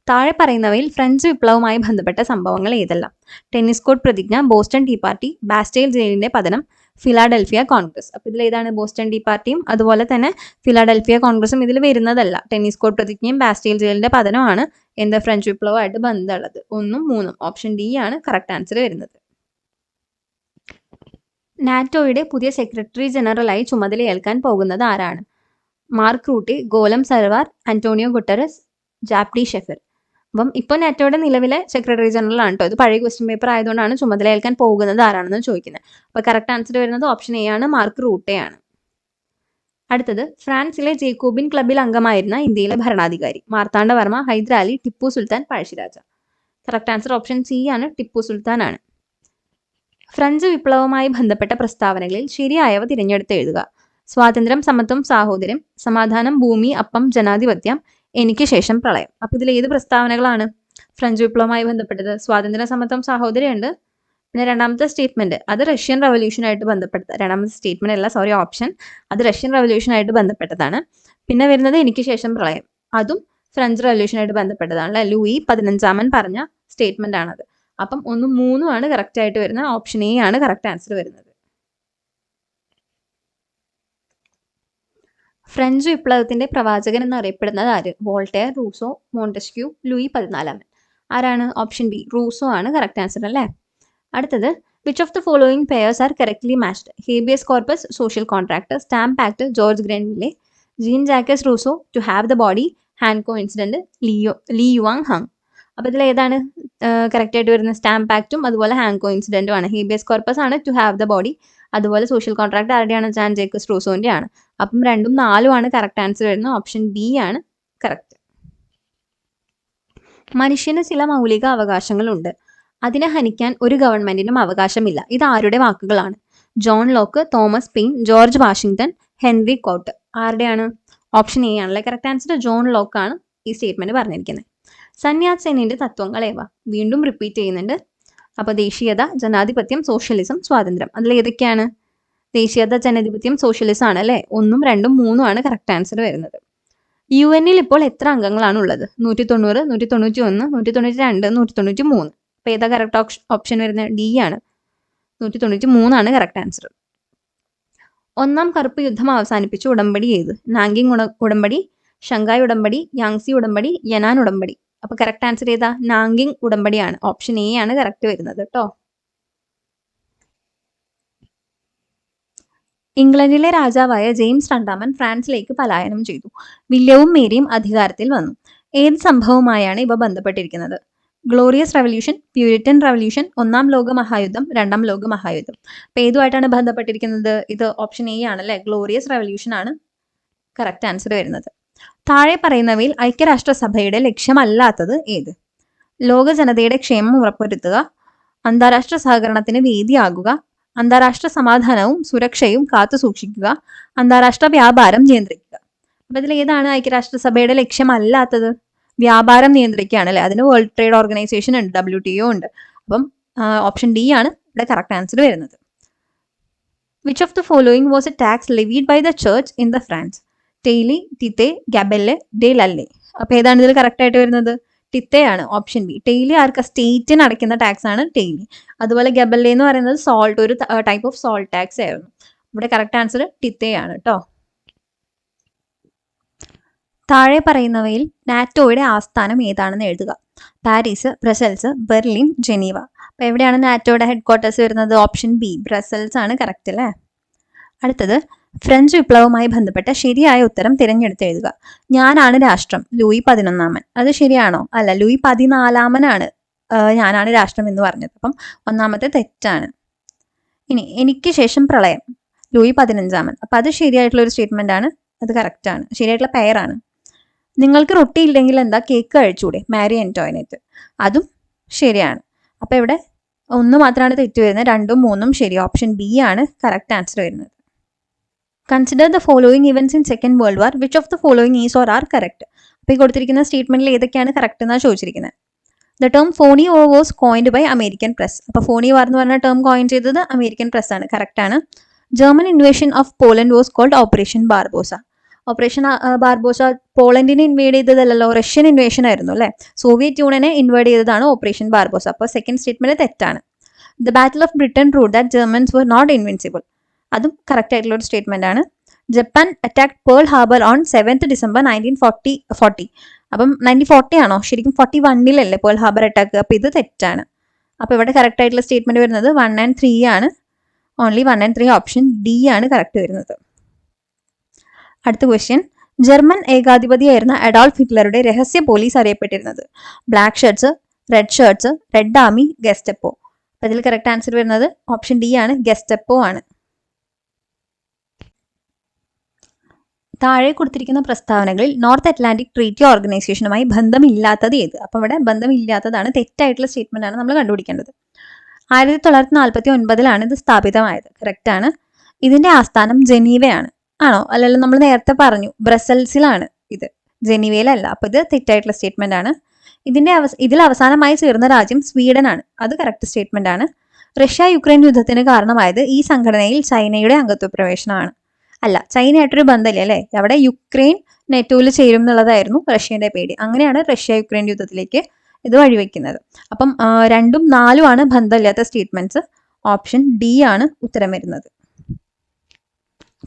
താഴെ പറയുന്നവയിൽ ഫ്രഞ്ച് വിപ്ലവവുമായി ബന്ധപ്പെട്ട സംഭവങ്ങൾ ഏതെല്ലാം? ടെന്നീസ് കോർട്ട് പ്രതിജ്ഞ, ബോസ്റ്റൺ ടീ പാർട്ടി, ബാസ്റ്റൈൽ ജയിലിന്റെ പതനം, ഫിലാഡൽഫിയ കോൺഗ്രസ്. അപ്പോൾ ഇതിൽ ഏതാണ് ബോസ്റ്റൺ ടീ പാർട്ടിയും അതുപോലെ തന്നെ ഫിലാഡൽഫിയ കോൺഗ്രസും ഇതിൽ വരുന്നതല്ല. ടെന്നീസ് കോർട്ട് പ്രതിജ്ഞയും ബാസ്റ്റൈൽ ജയിലിന്റെ പതനമാണ് എന്താ ഫ്രഞ്ച് വിപ്ലവമായിട്ട് ബന്ധമുള്ളത്. 1ഉം 3ഉം ഓപ്ഷൻ ഡി ആണ് കറക്റ്റ് ആൻസർ വരുന്നത്. നാറ്റോയുടെ പുതിയ സെക്രട്ടറി ജനറലായി ചുമതലയേൽക്കാൻ പോകുന്നത് ആരാണ്? മാർക്ക് റൂട്ടെ, ഗോലം സർവാർ, അന്റോണിയോ ഗുട്ടറസ്, ജാപ്ഡി ഷെഫർ. അപ്പം ഇപ്പോൾ നാറ്റോയുടെ നിലവിലെ സെക്രട്ടറി ജനറൽ ആണ് കേട്ടോ. ഇത് പഴയ ക്വസ്റ്റ്യൻ പേപ്പർ ആയതുകൊണ്ടാണ് ചുമതലയേൽക്കാൻ പോകുന്നത് ആരാണെന്ന് ചോദിക്കുന്നത്. അപ്പോൾ കറക്റ്റ് ആൻസർ വരുന്നത് ഓപ്ഷൻ എ ആണ്, മാർക്ക് റൂട്ടെ ആണ്. അടുത്തത് ഫ്രാൻസിലെ ജേക്കോബിൻ ക്ലബിൽ അംഗമായിരുന്ന ഇന്ത്യയിലെ ഭരണാധികാരി. Marthanda Varma, Hyder Ali, Tipu Sultan, Pazhassi Raja. Correct answer option C ആണ്, ടിപ്പു സുൽത്താൻ ആണ്. ഫ്രഞ്ച് വിപ്ലവവുമായി ബന്ധപ്പെട്ട പ്രസ്താവനകളിൽ ശരിയായവ തിരഞ്ഞെടുത്ത് എഴുതുക. സ്വാതന്ത്ര്യം, സമത്വം, സാഹോദര്യം, സമാധാനം, ഭൂമി, അപ്പം, ജനാധിപത്യം, എനിക്ക് ശേഷം പ്രളയം. അപ്പോൾ ഇതിൽ ഏത് പ്രസ്താവനകളാണ് ഫ്രഞ്ച് വിപ്ലവവുമായി ബന്ധപ്പെട്ടത്? സ്വാതന്ത്ര്യം, സമത്വം, സാഹോദര്യം ഉണ്ട്. പിന്നെ രണ്ടാമത്തെ സ്റ്റേറ്റ്മെന്റ് അത് റഷ്യൻ റവല്യൂഷനായിട്ട് ബന്ധപ്പെട്ടത്. രണ്ടാമത്തെ സ്റ്റേറ്റ്മെന്റ് അല്ല, സോറി, ഓപ്ഷൻ അത് റഷ്യൻ റവല്യൂഷനായിട്ട് ബന്ധപ്പെട്ടതാണ്. പിന്നെ വരുന്നത് എനിക്ക് ശേഷം പ്രളയം, അതും ഫ്രഞ്ച് റവല്യൂഷനായിട്ട് ബന്ധപ്പെട്ടതാണ്. ലൂയി 15 പറഞ്ഞ സ്റ്റേറ്റ്മെന്റ് ആണത്. അപ്പം 1ഉം 3ഉം ആണ് കറക്റ്റ് ആയിട്ട് വരുന്നത്. ഓപ്ഷൻ എ ആണ് കറക്റ്റ് ആൻസർ വരുന്നത്. ഫ്രഞ്ച് വിപ്ലവത്തിന്റെ പ്രവാചകൻ എന്നറിയപ്പെടുന്നത് ആര്? Voltaire, Rousseau, Montesquieu, Louis 14. ആരാണ്? ഓപ്ഷൻ ബി, റൂസോ ആണ് കറക്റ്റ് ആൻസർ അല്ലേ. അടുത്തത് which of the following pairs are correctly matched? Habeas corpus, social contract, stamp act, George Grenville, Jean Jacques Rousseau, to have the body, Hankow incident, Li Yuan Hong. അപ്പോൾ ഇതിൽ ഏതാണ് correct ആയിട്ട് വരുന്നത്? Stamp ആക്റ്റും അതുപോലെ Hancko ഇൻസിഡന്റും ആണ്. Habeas corpus ആണ് to have the body, അതുപോലെ social contract ആരുടെയാണ്? Jan ജേക്കസ് റൂസോന്റെ ആണ്. അപ്പം 2ഉം 4ഉം ആണ് കറക്റ്റ് ആൻസർ വരുന്നത്. ഓപ്ഷൻ ബി ആണ് കറക്റ്റ്. മനുഷ്യന് ചില മൗലിക അവകാശങ്ങളുണ്ട്, അതിനെ ഹനിക്കാൻ ഒരു ഗവൺമെന്റിനും അവകാശമില്ല. ഇത് ആരുടെ വാക്കുകളാണ്? John Locke, Thomas Paine, George Washington, Henry കോട്ട്. ആരുടെയാണ്? ഓപ്ഷൻ എ ആണല്ലേ കറക്റ്റ് ആൻസർ. ജോൺ ലോക്ക് ആണ് ഈ സ്റ്റേറ്റ്മെന്റ് പറഞ്ഞിരിക്കുന്നത്. സന്യാസേനയുടെ തത്വങ്ങൾ ഏവ? വീണ്ടും റിപ്പീറ്റ് ചെയ്യുന്നുണ്ട്. അപ്പോൾ ദേശീയത, ജനാധിപത്യം, സോഷ്യലിസം, സ്വാതന്ത്ര്യം. അതിൽ ഏതൊക്കെയാണ്? ദേശീയത, ജനാധിപത്യം, സോഷ്യലിസം ആണ് അല്ലേ. 1ഉം 2ഉം 3ഉം ആണ് കറക്റ്റ് ആൻസർ വരുന്നത്. UN ഇപ്പോൾ എത്ര അംഗങ്ങളാണ് ഉള്ളത്? 190, 191, 192, 193. അപ്പോൾ ഏതാ കറക്റ്റ് ഓപ്ഷൻ വരുന്നത്? ഡി ആണ്, 193 ആണ് കറക്റ്റ് ആൻസർ. ഒന്നാം കറുപ്പ് യുദ്ധം അവസാനിപ്പിച്ച ഉടമ്പടി ഏത്? നാങ്കിങ് ഉടമ്പടി, ഷങ്കായ് ഉടമ്പടി, യാങ്സി ഉടമ്പടി, യനാൻ ഉടമ്പടി. അപ്പോൾ കറക്റ്റ് ആൻസർ ഏതാ? നാങ്കിങ് ഉടമ്പടിയാണ്. ഓപ്ഷൻ എ ആണ് കറക്റ്റ് വരുന്നത് കേട്ടോ. ഇംഗ്ലണ്ടിലെ രാജാവായ ജെയിംസ് രണ്ടാമൻ ഫ്രാൻസിലേക്ക് പലായനം ചെയ്തു. വില്യവും മേരിയും അധികാരത്തിൽ വന്നു. ഏത് സംഭവവുമായാണ് ഇവ ബന്ധപ്പെട്ടിരിക്കുന്നത്? ഗ്ലോറിയസ് റവല്യൂഷൻ, പ്യൂരിറ്റൻ റവല്യൂഷൻ, 1ാം ലോക മഹായുദ്ധം, 2ാം ലോക മഹായുദ്ധം. അപ്പോൾ ഏതുമായിട്ടാണ് ബന്ധപ്പെട്ടിരിക്കുന്നത്? ഇത് ഓപ്ഷൻ എ ആണല്ലേ, ഗ്ലോറിയസ് റവല്യൂഷൻ ആണ് കറക്റ്റ് ആൻസർ വരുന്നത്. താഴെ പറയുന്നവയിൽ ഐക്യരാഷ്ട്രസഭയുടെ ലക്ഷ്യമല്ലാത്തത് ഏത്? ലോക ജനതയുടെ ക്ഷേമം ഉറപ്പുവരുത്തുക, അന്താരാഷ്ട്ര സഹകരണത്തിന് വേദിയാകുക, അന്താരാഷ്ട്ര സമാധാനവും സുരക്ഷയും കാത്തു സൂക്ഷിക്കുക, അന്താരാഷ്ട്ര വ്യാപാരം നിയന്ത്രിക്കുക. അപ്പം ഇതിൽ ഏതാണ് ഐക്യരാഷ്ട്രസഭയുടെ ലക്ഷ്യമല്ലാത്തത്? വ്യാപാരം നിയന്ത്രിക്കുകയാണ് അല്ലേ. അതിന് വേൾഡ് ട്രേഡ് ഓർഗനൈസേഷൻ ഉണ്ട്, WTO ഉണ്ട്. അപ്പം ഓപ്ഷൻ ഡി ആണ് ഇവിടെ കറക്റ്റ് ആൻസർ വരുന്നത്. Which of the following was a tax levied by the church in the France? Taille, tithe, gabelle, ഡെ ലല്ലെ. അപ്പോൾ ഏതാണ് ഇതിൽ കറക്റ്റ് ആയിട്ട് വരുന്നത്? ടിത്തെ ആണ്, ഓപ്ഷൻ ബി. ടെയ്ലി ആർക്ക്? സ്റ്റേറ്റിന് അടയ്ക്കുന്ന ടാക്സ് ആണ് ടെയ്ലി. അതുപോലെ ഗബെല്ലെ എന്ന് പറയുന്നത് സോൾട്ട്, ഒരു ടൈപ്പ് ഓഫ് സോൾട്ട് ടാക്സ് ആയിരുന്നു. ഇവിടെ കറക്റ്റ് ആൻസർ ടിത്തെ ആണ് കേട്ടോ. താഴെ പറയുന്നവയിൽ നാറ്റോയുടെ ആസ്ഥാനം ഏതാണെന്ന് എഴുതുക. Paris, Brussels, Berlin, Geneva. അപ്പോൾ എവിടെയാണ് നാറ്റോയുടെ ഹെഡ് ക്വാർട്ടേഴ്സ് വരുന്നത്? ഓപ്ഷൻ ബി, ബ്രസൽസ് ആണ് കറക്റ്റ് അല്ലേ. അടുത്തത് ഫ്രഞ്ച് വിപ്ലവവുമായി ബന്ധപ്പെട്ട ശരിയായ ഉത്തരം തിരഞ്ഞെടുത്ത് എഴുതുക. ഞാനാണ് രാഷ്ട്രം, ലൂയി 11. അത് ശരിയാണോ? അല്ല, ലൂയി 14 ഞാനാണ് രാഷ്ട്രം എന്ന് പറഞ്ഞത്. അപ്പം ഒന്നാമത്തെ തെറ്റാണ്. ഇനി എനിക്ക് ശേഷം പ്രളയം, ലൂയി 15. അപ്പം അത് ശരിയായിട്ടുള്ള ഒരു സ്റ്റേറ്റ്മെന്റ് ആണ്. അത് കറക്റ്റ് ആണ്, ശരിയായിട്ടുള്ള പെയറാണ്. നിങ്ങൾക്ക് റൊട്ടി ഇല്ലെങ്കിൽ എന്താ, കേക്ക് കഴിച്ചൂടെ, മാരി ആന്റോയിനറ്റ്. അതും ശരിയാണ്. അപ്പം ഇവിടെ 1 മാത്രമാണ് തെറ്റ് വരുന്നത്, 2ഉം 3ഉം ശരി. ഓപ്ഷൻ ബി ആണ് കറക്റ്റ് ആൻസർ വരുന്നത്. Consider the following events in second world war, which of the following is or are correct. അപ്പോൾ ഈ കൊടുത്തിരിക്കുന്ന സ്റ്റേറ്റ്മെന്റിൽ ഏതൊക്കെയാണ് കറക്റ്റ് എന്നാണ് ചോദിച്ചിരിക്കുന്നത്. The term phoney war was coined by American press. അപ്പോൾ ഫോണി വാർ എന്ന് പറഞ്ഞ ടേം കോയിൻ ചെയ്തത് അമേരിക്കൻ പ്രസ് ആണ്, കറക്റ്റ് ആണ്. German invasion of Poland was called operation Barbarossa. Operation Barbarossa പോളണ്ടിനെ ഇൻവേഡ് ചെയ്തതല്ലോ, റഷ്യൻ ഇൻവേഷൻ ആയിരുന്നു അല്ലേ. സോവിയറ്റ് യൂണിയനെ ഇൻവേഡ് ചെയ്തതാണ് ഓപ്പറേഷൻ ബാർബോസ. അപ്പോൾ സെക്കൻഡ് സ്റ്റേറ്റ്മെന്റ് തെറ്റാണ്. The battle of Britain prove that Germans were not invincible. അതും കറക്റ്റ് ആയിട്ടുള്ള ഒരു സ്റ്റേറ്റ്മെന്റ് ആണ്. Japan attacked Pearl harbour on 7th December 1940. അപ്പം 1940 ആണോ? ശരിക്കും 41 പേൾ ഹാർബർ അറ്റാക്ക്. അപ്പോൾ ഇത് തെറ്റാണ്. അപ്പോൾ ഇവിടെ കറക്റ്റ് ആയിട്ടുള്ള സ്റ്റേറ്റ്മെന്റ് വരുന്നത് 1 and 3 ആണ്. ഓൺലി 1 and 3 ഓപ്ഷൻ ഡി ആണ് കറക്റ്റ് വരുന്നത്. അടുത്ത ക്വസ്റ്റ്യൻ, ജർമ്മൻ ഏകാധിപതിയായിരുന്ന അഡോൾഫ് ഹിറ്റ്ലറുടെ രഹസ്യ പോലീസ് അറിയപ്പെട്ടിരുന്നത്? Black shirts, red shirts, red army, Gestapo. അപ്പോൾ ഇതിൽ കറക്റ്റ് ആൻസർ വരുന്നത് ഓപ്ഷൻ ഡി ആണ്, ഗെസ്റ്റപ്പോ ആണ്. താഴെ കൊടുത്തിരിക്കുന്ന പ്രസ്താവനകളിൽ നോർത്ത് അറ്റ്ലാന്റിക് ട്രീറ്റി ഓർഗനൈസേഷനുമായി ബന്ധമില്ലാത്തത് ഏത്? അപ്പോൾ ഇവിടെ ബന്ധമില്ലാത്തതാണ്, തെറ്റായിട്ടുള്ള സ്റ്റേറ്റ്മെന്റ് ആണ് നമ്മൾ കണ്ടുപിടിക്കേണ്ടത്. 1949 ഇത് സ്ഥാപിതമായത്, കറക്റ്റ് ആണ്. ഇതിന്റെ ആസ്ഥാനം ജനീവയാണ്. ആണോ? അല്ലല്ലോ, നമ്മൾ നേരത്തെ പറഞ്ഞു ബ്രസൽസിലാണ് ഇത്, ജനീവയിലല്ല. അപ്പോൾ ഇത് തെറ്റായിട്ടുള്ള സ്റ്റേറ്റ്മെന്റ് ആണ്. ഇതിൽ അവസാനമായി ചേർന്ന രാജ്യം സ്വീഡൻ ആണ്, അത് കറക്റ്റ് സ്റ്റേറ്റ്മെന്റ് ആണ്. റഷ്യ യുക്രൈൻ യുദ്ധത്തിന് കാരണമായത് ഈ സംഘടനയിൽ ചൈനയുടെ അംഗത്വ പ്രവേശനമാണ്. അല്ല, ചൈനയായിട്ടൊരു ബന്ധമില്ല അല്ലേ. അവിടെ യുക്രൈൻ നെറ്റോയിൽ ചേരും എന്നുള്ളതായിരുന്നു റഷ്യന്റെ പേടി. അങ്ങനെയാണ് റഷ്യ യുക്രൈൻ യുദ്ധത്തിലേക്ക് ഇത് വഴിവെക്കുന്നത്. അപ്പം 2ഉം 4ഉം ആണ് ബന്ധമില്ലാത്ത സ്റ്റേറ്റ്മെന്റ്സ്. ഓപ്ഷൻ ഡി ആണ് ഉത്തരം വരുന്നത്.